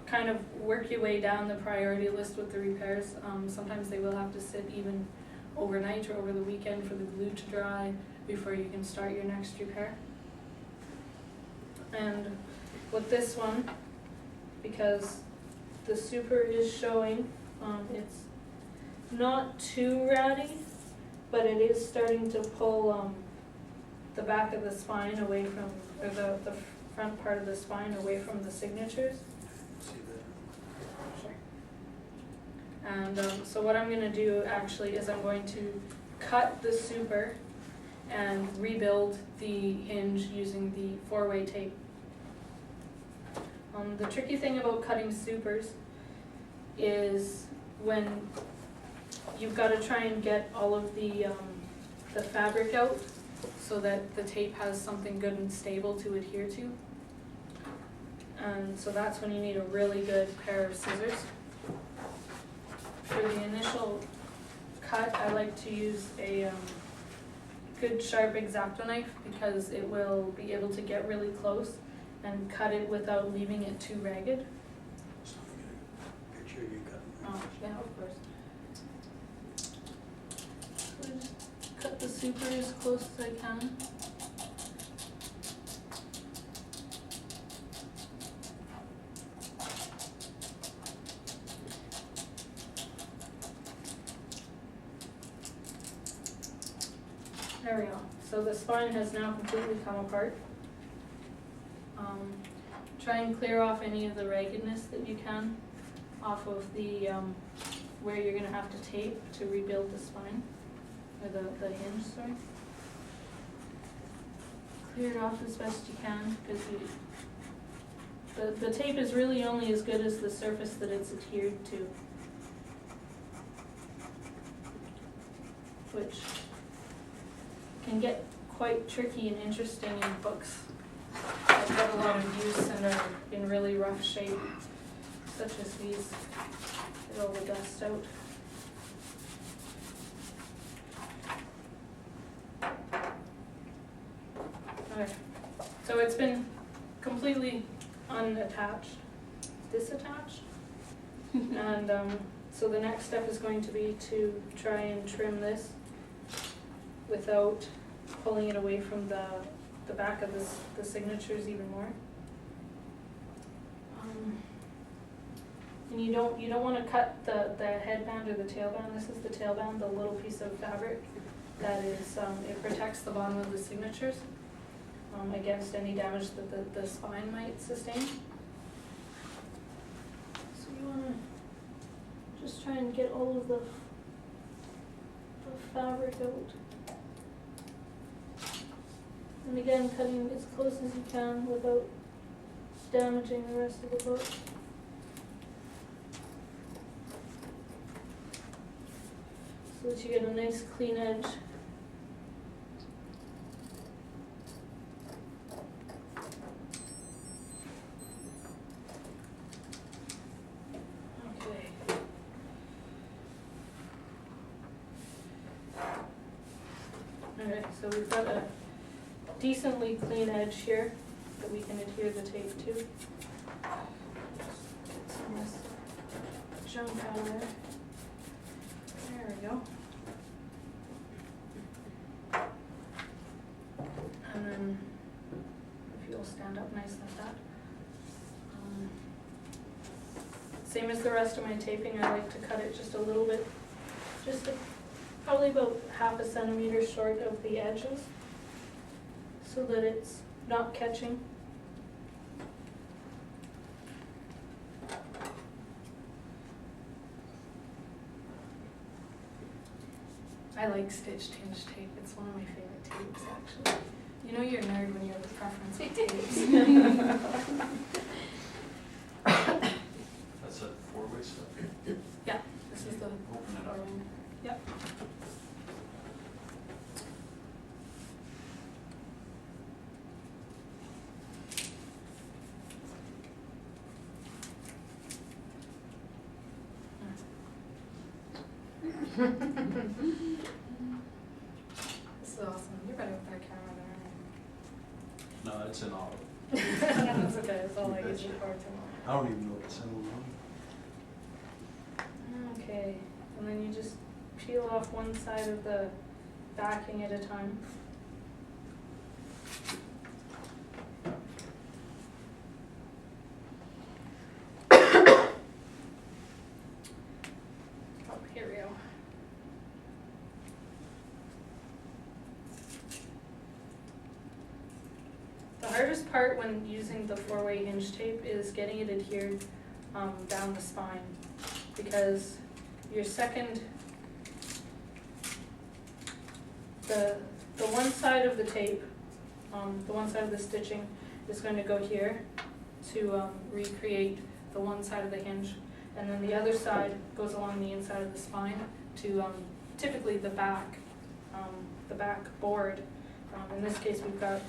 kind of work your way down the priority list with the repairs. Sometimes they will have to sit even overnight or over the weekend for the glue to dry before you can start your next repair. And with this one, because the super is showing, it's not too ratty, but it is starting to pull the back of the spine away from, or the front part of the spine away from the signatures. See that? Sure. And so what I'm going to do actually is I'm going to cut the super and rebuild the hinge using the 4-way tape. The tricky thing about cutting supers is when you've got to try and get all of the fabric out so that the tape has something good and stable to adhere to. And so that's when you need a really good pair of scissors. For the initial cut, I like to use a good sharp X-Acto knife, because it will be able to get really close and cut it without leaving it too ragged. So we get a picture of you cutting. Oh, yeah, of course. So I just cut the super as close as I can. There we go. So the spine has now completely come apart. Try and clear off any of the raggedness that you can off of the where you're going to have to tape to rebuild the spine, or the hinge, sorry. Clear it off as best you can, because the tape is really only as good as the surface that it's adhered to, which can get quite tricky and interesting in books that get a lot of use and are in really rough shape, such as these. Get all the dust out. Okay, so it's been completely unattached, disattached, and so the next step is going to be to try and trim this without pulling it away from the back of the signatures even more. And you don't wanna cut the headband or the tailband, this is the tailband, the little piece of fabric that is, it protects the bottom of the signatures against any damage that the spine might sustain. So you wanna just try and get all of the fabric out. And again, cutting as close as you can without damaging the rest of the book. So that you get a nice clean edge. Okay. Alright, so we've got a decently clean edge here that we can adhere the tape to. Just get some of this junk out of there. There we go. And then if you'll stand up nice like that. Same as the rest of my taping, I like to cut it just a little bit, probably about half a centimeter short of the edges, so that it's not catching. I like stitched hinge tape, it's one of my favorite tapes actually. You know you're a nerd when you have a preference for tapes. That's a four-way stuff. Yeah, this is the Open it up. Yep. This is awesome. You're better with that camera than No, it's an auto. I am. That's okay. That's all I You use it betcha. for tomorrow. I don't even know what it's in. Okay, and then you just peel off one side of the backing at a time. Oh, here we go. The hardest part when using the four-way hinge tape is getting it adhered down the spine, because your second, the one side of the tape, the one side of the stitching is going to go here to recreate the one side of the hinge, and then the other side goes along the inside of the spine to typically the back board. In this case, we've got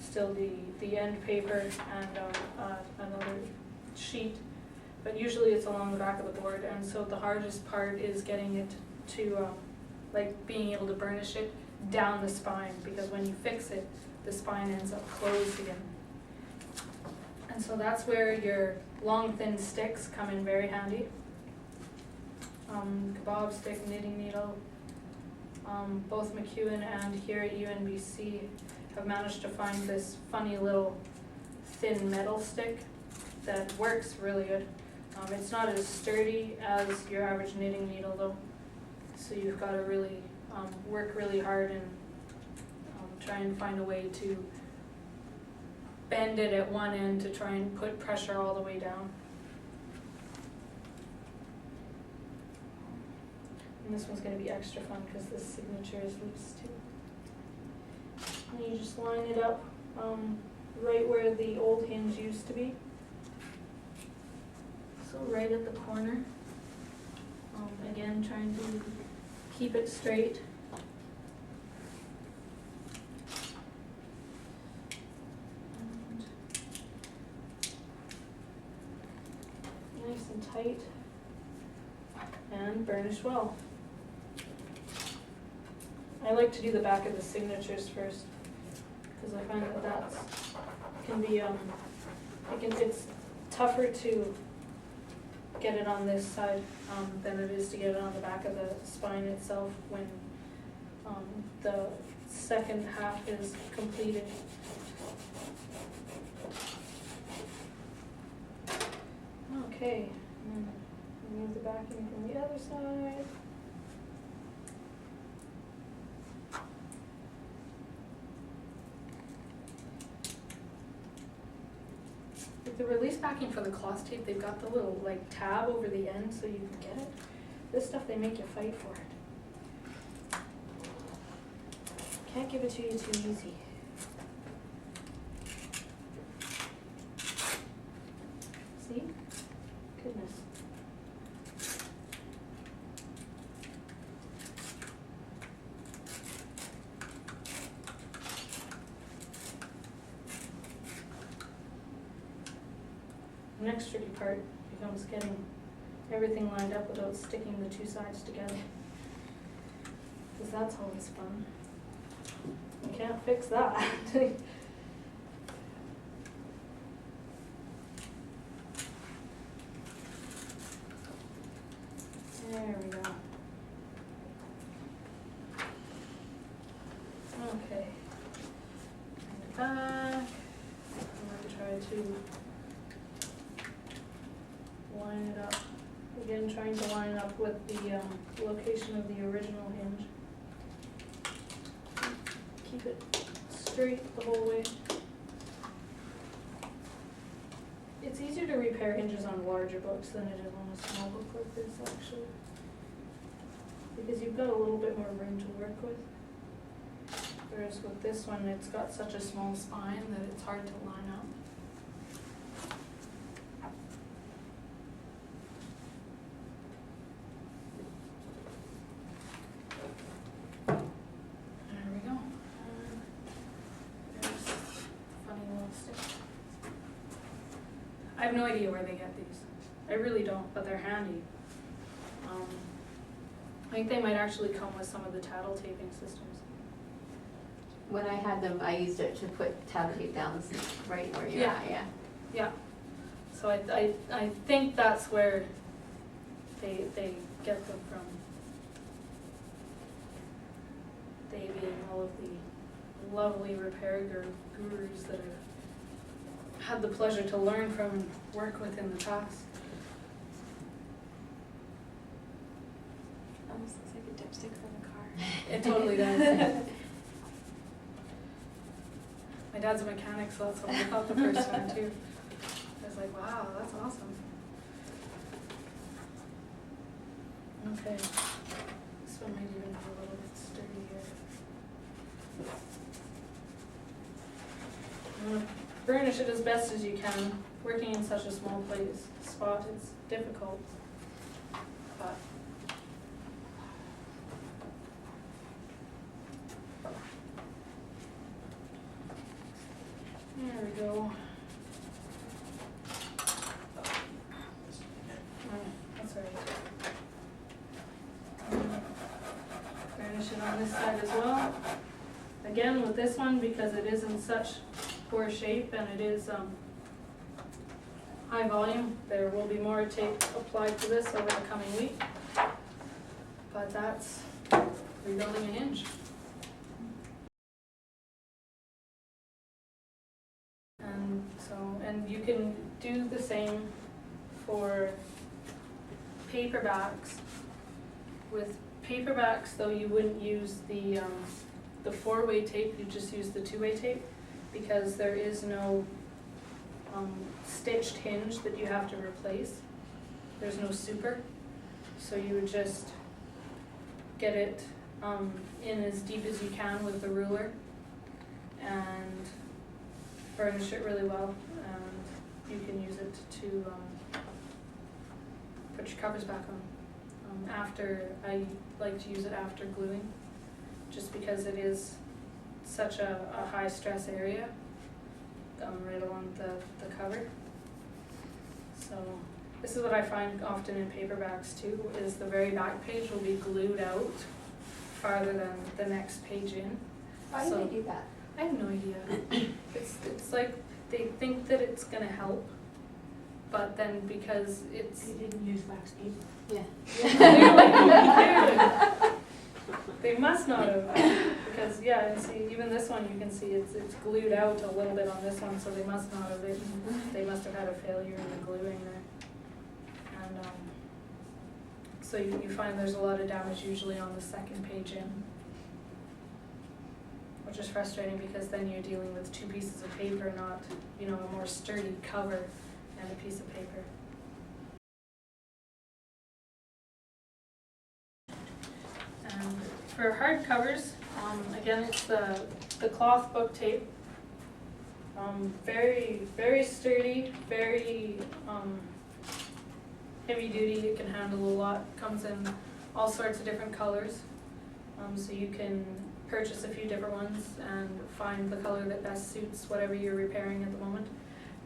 still the end paper and another sheet, but usually it's along the back of the board, and so the hardest part is getting it to, like being able to burnish it down the spine, because when you fix it, the spine ends up closed again. And so that's where your long thin sticks come in very handy. Kebab stick, knitting needle, both McEwen and here at UNBC have managed to find this funny little thin metal stick that works really good. It's not as sturdy as your average knitting needle though, so you've got to really work really hard and try and find a way to bend it at one end to try and put pressure all the way down. And this one's going to be extra fun because the signature is loose too. And you just line it up right where the old hinge used to be. So right at the corner. Again, trying to keep it straight. And nice and tight. And burnish well. I like to do the back of the signatures first, because I find that that's can be it's tougher to get it on this side than it is to get it on the back of the spine itself when the second half is completed. Okay, And then remove the backing from the other side. With the release backing for the cloth tape, they've got the little like tab over the end so you can get it. This stuff, they make you fight for it. Can't give it to you too easy. See? Goodness. The next tricky part becomes getting everything lined up without sticking the two sides together. Because that's always fun. You can't fix that. There we go. Okay. Bring it back. I'm going to try to line it up. Again, trying to line up with the location of the original hinge. Keep it straight the whole way. It's easier to repair hinges on larger books than it is on a small book like this, actually. Because you've got a little bit more room to work with. Whereas with this one, it's got such a small spine that it's hard to line up. There we go. There's the funny little stick. I have no idea where they get these. I really don't, but they're handy. I think they might actually come with some of the tattle taping systems. When I had them, I used it to put tab tape down right where you're at, yeah. Yeah. So I think that's where they get them from. They being all of the lovely repair gurus that I've had the pleasure to learn from and work with in the past. Almost looks like a dipstick from a car. It totally does. My dad's a mechanic, so that's what I thought the first time too. I was like, wow, that's awesome. Okay. This one might even be a little bit sturdier. I'm gonna burnish it as best as you can. Working in such a small spot is difficult. But there we go. That's all right. Burnish it on this side as well. Again, with this one, because it is in such poor shape and it is high volume, there will be more tape applied to this over the coming week. But that's rebuilding a hinge. And you can do the same for paperbacks. With paperbacks, though, you wouldn't use the 4-way tape, you just use the 2-way tape, because there is no stitched hinge that you have to replace. There's no super, so you would just get it in as deep as you can with the ruler and burnish it really well, and you can use it to put your covers back on. I like to use it after gluing, just because it is such a high stress area right along the cover. So this is what I find often in paperbacks too, is the very back page will be glued out farther than the next page in. Why do So- they do that? I have no idea. It's like they think that it's gonna help, but then because it's You didn't use wax tape? Yeah. they must not have, because yeah, and see, even this one you can see it's glued out a little bit on this one, so they must not have had a failure in the gluing there. And so you find there's a lot of damage usually on the second page in, which is frustrating because then you're dealing with two pieces of paper, not, you know, a more sturdy cover and a piece of paper. And for hardcovers, again, it's the cloth book tape. Very, very sturdy, very heavy duty. It can handle a lot. Comes in all sorts of different colors. So you can purchase a few different ones and find the color that best suits whatever you're repairing at the moment.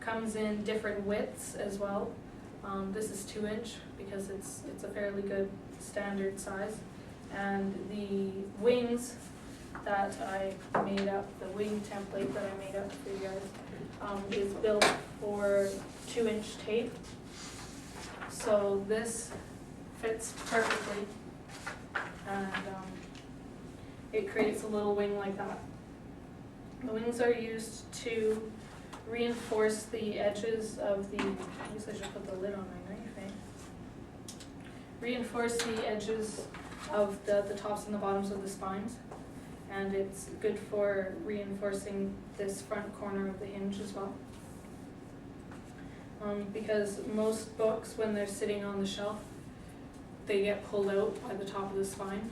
Comes in different widths as well. This is 2" because it's a fairly good standard size. And the wings that I made up, the wing template that I made up for you guys, is built for 2" tape. So this fits perfectly, and it creates a little wing like that. The wings are used to reinforce the edges of the, I guess I should put the lid on my knife, eh? Reinforce the edges of the tops and the bottoms of the spines, and it's good for reinforcing this front corner of the hinge as well. Because most books, when they're sitting on the shelf, they get pulled out by the top of the spine,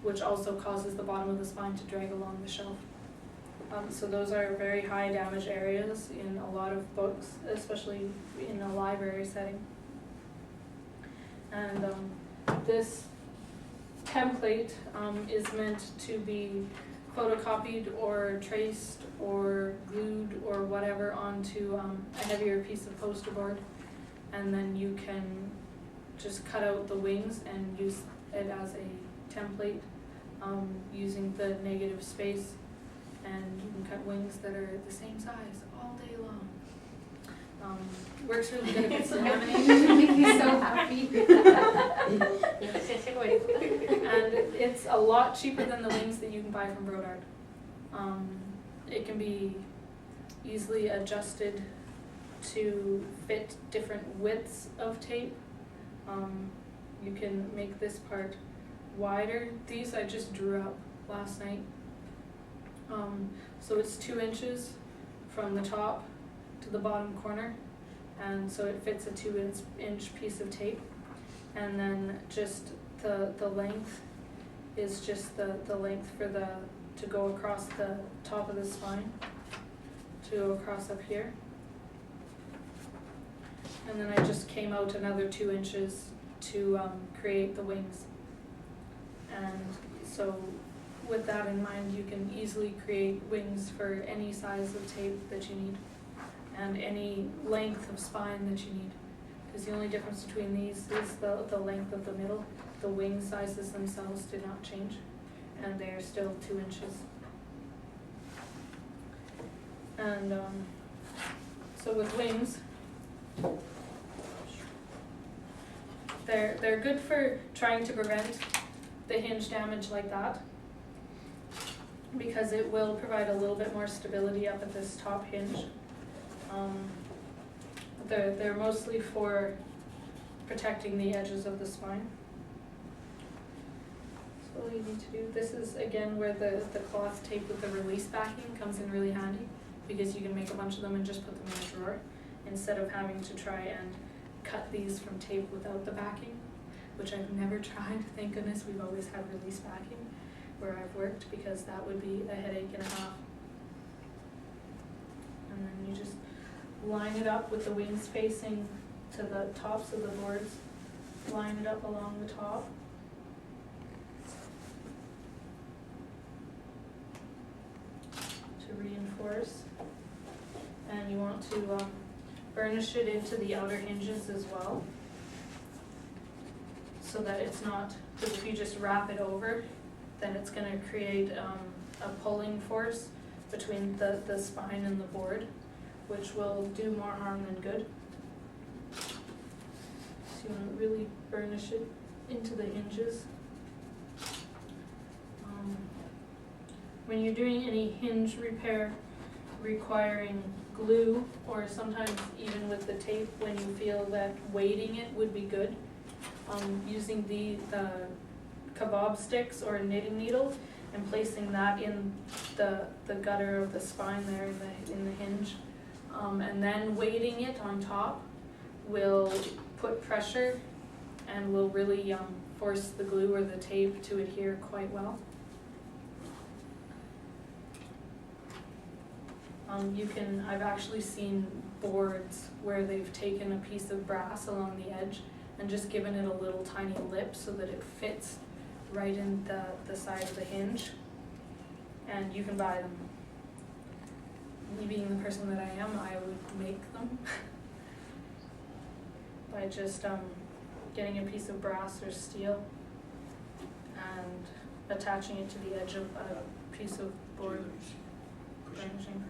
which also causes the bottom of the spine to drag along the shelf. So those are very high damage areas in a lot of books, especially in a library setting. And this template is meant to be photocopied or traced or glued or whatever onto a heavier piece of poster board, and then you can just cut out the wings and use it as a template using the negative space, and you can cut wings that are the same size all day long. Works really good if it's laminated. Make me so happy. And it's a lot cheaper than the wings that you can buy from Brodart. It can be easily adjusted to fit different widths of tape. You can make this part wider. These I just drew up last night. So it's 2" from the top to the bottom corner, and so it fits a 2" piece of tape. And then just the length is just the length for to go across the top of the spine, to go across up here. And then I just came out another 2" to create the wings. And so with that in mind, you can easily create wings for any size of tape that you need and any length of spine that you need. Because the only difference between these is the length of the middle. The wing sizes themselves did not change, and they are still 2". And so with wings, they're good for trying to prevent the hinge damage like that, because it will provide a little bit more stability up at this top hinge. They're mostly for protecting the edges of the spine. So all you need to do, this is again where the cloth tape with the release backing comes in really handy, because you can make a bunch of them and just put them in a drawer, instead of having to try and cut these from tape without the backing, which I've never tried. Thank goodness we've always had release backing where I've worked, because that would be a headache and a half. And then you just line it up with the wings facing to the tops of the boards. Line it up along the top. To reinforce. And you want to burnish it into the outer hinges as well, so that it's not, because if you just wrap it over, then it's going to create a pulling force between the spine and the board, which will do more harm than good. So you want to really burnish it into the hinges. When you're doing any hinge repair, requiring glue, or sometimes even with the tape when you feel that weighting it would be good. Using the kebab sticks or a knitting needle and placing that in the gutter of the spine there in the hinge, and then weighting it on top will put pressure and will really force the glue or the tape to adhere quite well. I've actually seen boards where they've taken a piece of brass along the edge and just given it a little tiny lip so that it fits right in the side of the hinge, and you can buy them. Me being the person that I am, I would make them by just getting a piece of brass or steel and attaching it to the edge of a piece of board furnishing.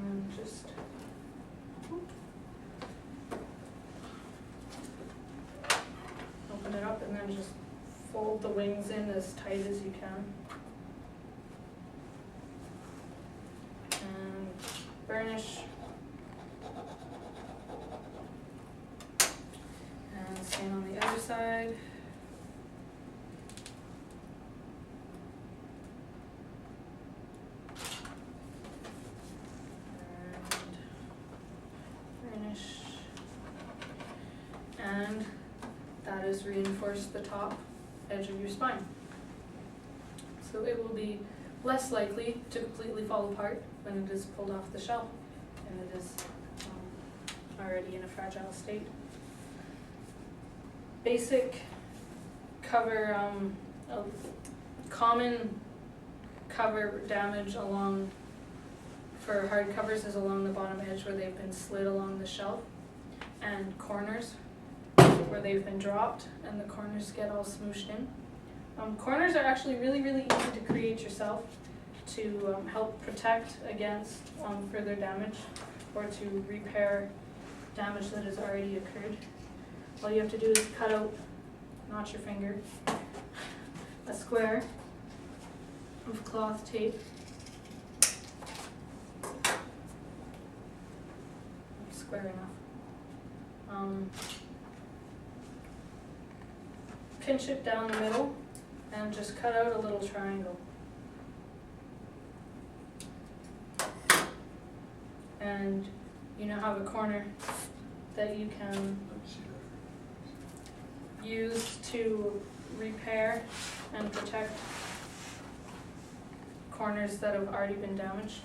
And just open it up and then just fold the wings in as tight as you can. And burnish. And same on the other side. And that is reinforce the top edge of your spine. So it will be less likely to completely fall apart when it is pulled off the shelf and it is already in a fragile state. Basic cover, a common cover damage for hard covers is along the bottom edge where they've been slid along the shelf, and corners where they've been dropped and the corners get all smooshed in. Corners are actually really, really easy to create yourself to help protect against further damage or to repair damage that has already occurred. All you have to do is cut out, not your finger, a square of cloth tape. Square enough. Pinch it down the middle and just cut out a little triangle. And you now have a corner that you can use to repair and protect corners that have already been damaged.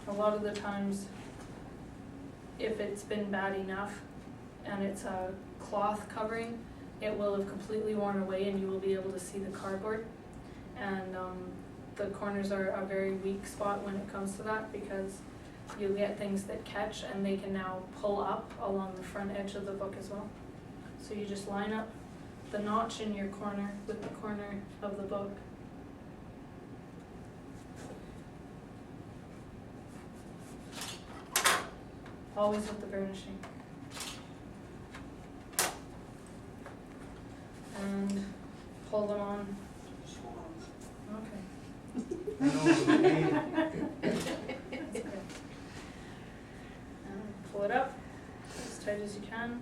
A lot of the times, if it's been bad enough and it's a cloth covering, it will have completely worn away and you will be able to see the cardboard. And the corners are a very weak spot when it comes to that, because you'll get things that catch and they can now pull up along the front edge of the book as well. So you just line up the notch in your corner with the corner of the book. Always with the burnishing. And pull them on. Okay. That's good. And pull it up as tight as you can.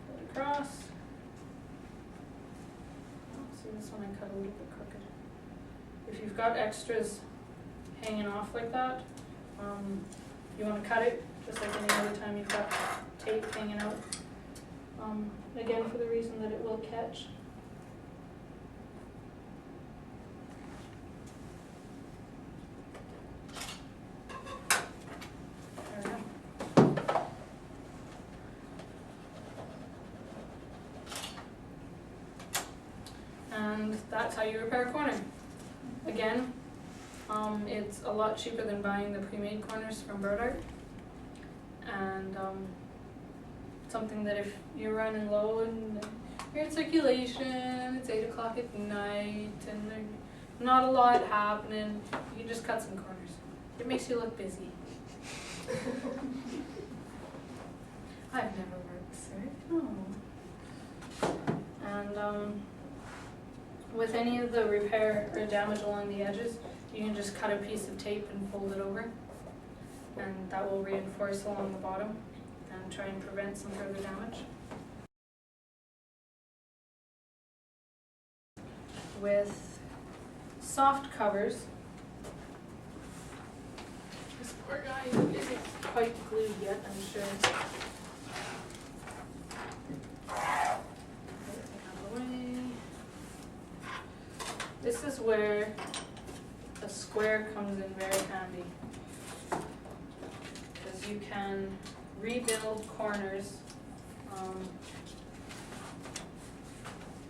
Pull it across. Oh, see, this one I cut a little bit crooked. If you've got extras hanging off like that, you want to cut it just like any other time you've got tape hanging out. Again, for the reason that it will catch. There we go. And that's how you repair a corner. Again, it's a lot cheaper than buying the pre-made corners from Bird Art, and something that if you're running low and you're in circulation, it's 8 o'clock at night and there's not a lot happening, you can just cut some corners. It makes you look busy. I've never worked, sir. No. And with any of the repair or damage along the edges, you can just cut a piece of tape and fold it over, and that will reinforce along the bottom and try and prevent some further damage. With soft covers, this poor guy isn't quite glued yet, I'm sure. Out of the way. This is where a square comes in very handy, because you can rebuild corners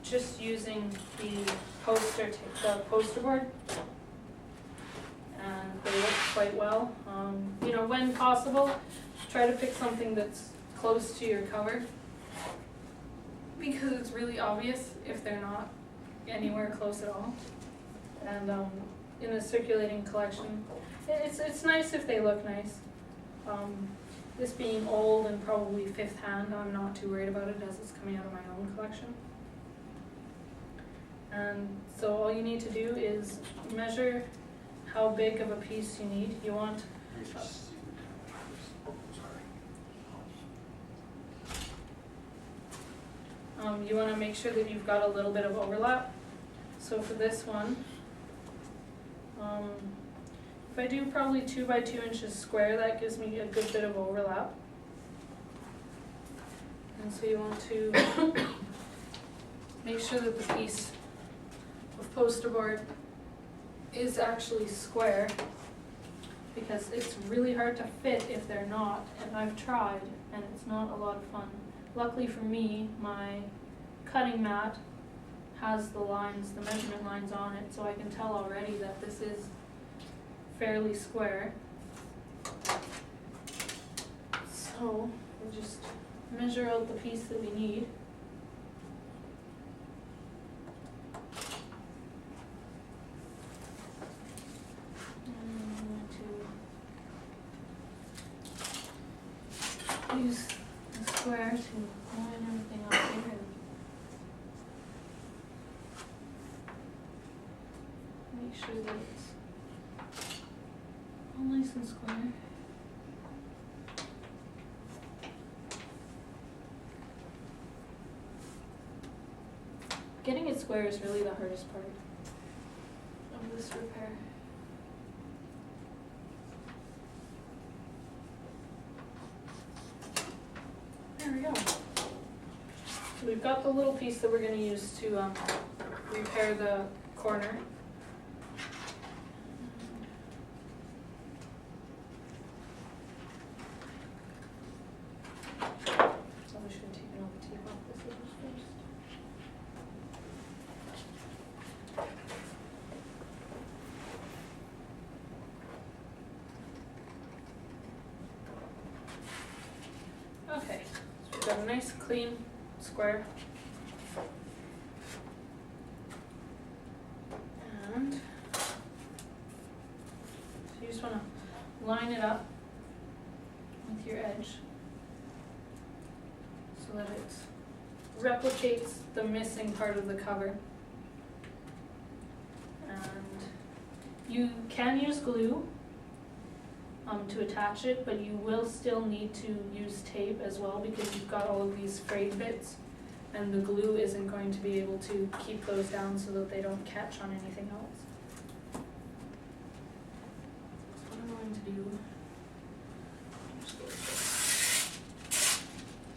just using the poster board, and they look quite well. You know, when possible, try to pick something that's close to your cover, because it's really obvious if they're not anywhere close at all. And in a circulating collection, it's nice if they look nice. This being old and probably fifth hand, I'm not too worried about it as it's coming out of my own collection. And so all you need to do is measure how big of a piece you need. You want you want to make sure that you've got a little bit of overlap. So for this one, if I do probably 2 by 2 inches square, that gives me a good bit of overlap. And so you want to make sure that the piece of poster board is actually square, because it's really hard to fit if they're not, and I've tried and it's not a lot of fun. Luckily for me, my cutting mat has the lines, the measurement lines on it, so I can tell already that this is fairly square. So we'll just measure out the piece that we need. Use the square to line everything up here. Make sure that it's all nice and square. Getting it square is really the hardest part of this repair. There we go. So we've got the little piece that we're going to use to repair the corner. Probably should have taken all the tape off this first. Okay. We've got a nice clean square. And so you just want to line it up with your edge so that it replicates the missing part of the cover. And you can use glue to attach it, but you will still need to use tape as well, because you've got all of these frayed bits, and the glue isn't going to be able to keep those down so that they don't catch on anything else. So what I'm going to do,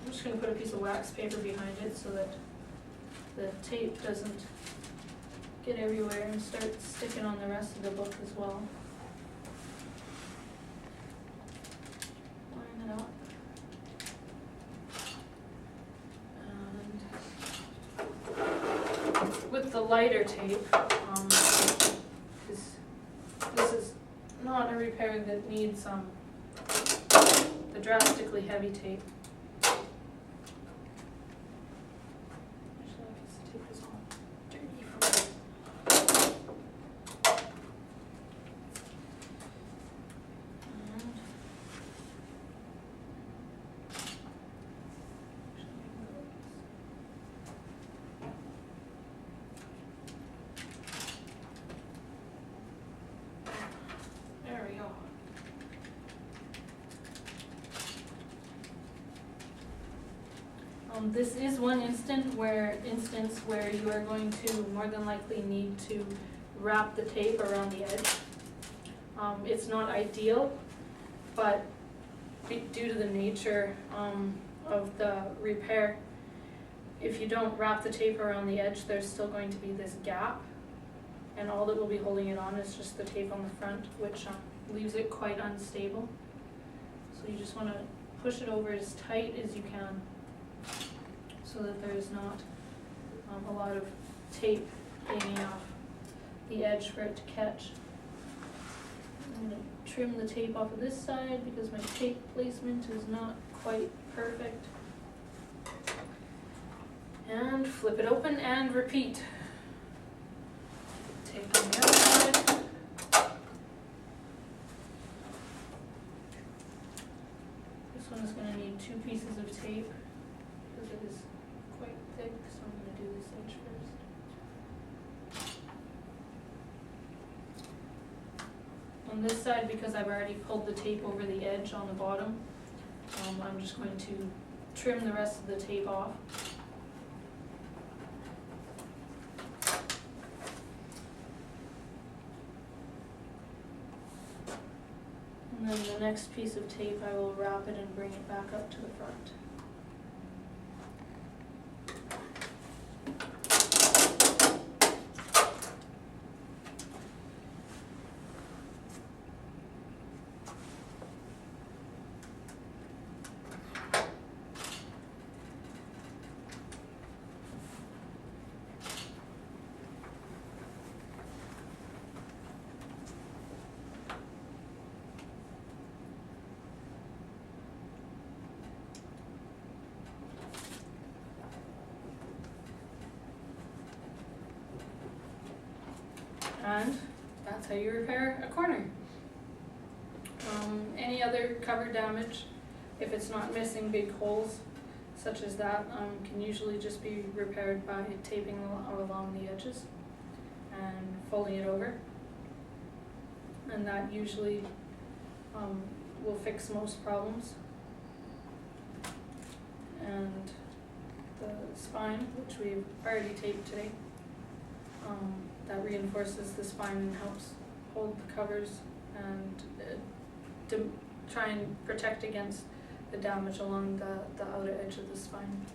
I'm just going to put a piece of wax paper behind it so that the tape doesn't get everywhere and start sticking on the rest of the book as well. Up. And with the lighter tape, this is not a repair that needs the drastically heavy tape. Actually, I guess the tape is all dirty from it. This is one instance where you are going to more than likely need to wrap the tape around the edge. It's not ideal, but due to the nature of the repair, if you don't wrap the tape around the edge, there's still going to be this gap, and all that will be holding it on is just the tape on the front, which leaves it quite unstable. So you just want to push it over as tight as you can, so that there is not a lot of tape hanging off the edge for it to catch. I'm going to trim the tape off of this side because my tape placement is not quite perfect. And flip it open and repeat. Tape on the other side. This one is going to need 2 pieces of tape because it is quite thick, so I'm going to do this edge first. On this side, because I've already pulled the tape over the edge on the bottom, I'm just going to trim the rest of the tape off. And then the next piece of tape, I will wrap it and bring it back up to the front. And that's how you repair a corner. Any other cover damage, if it's not missing big holes such as that, can usually just be repaired by taping along the edges and folding it over. And that usually will fix most problems. And the spine, which we've already taped today, that reinforces the spine and helps hold the covers and try and protect against the damage along the outer edge of the spine.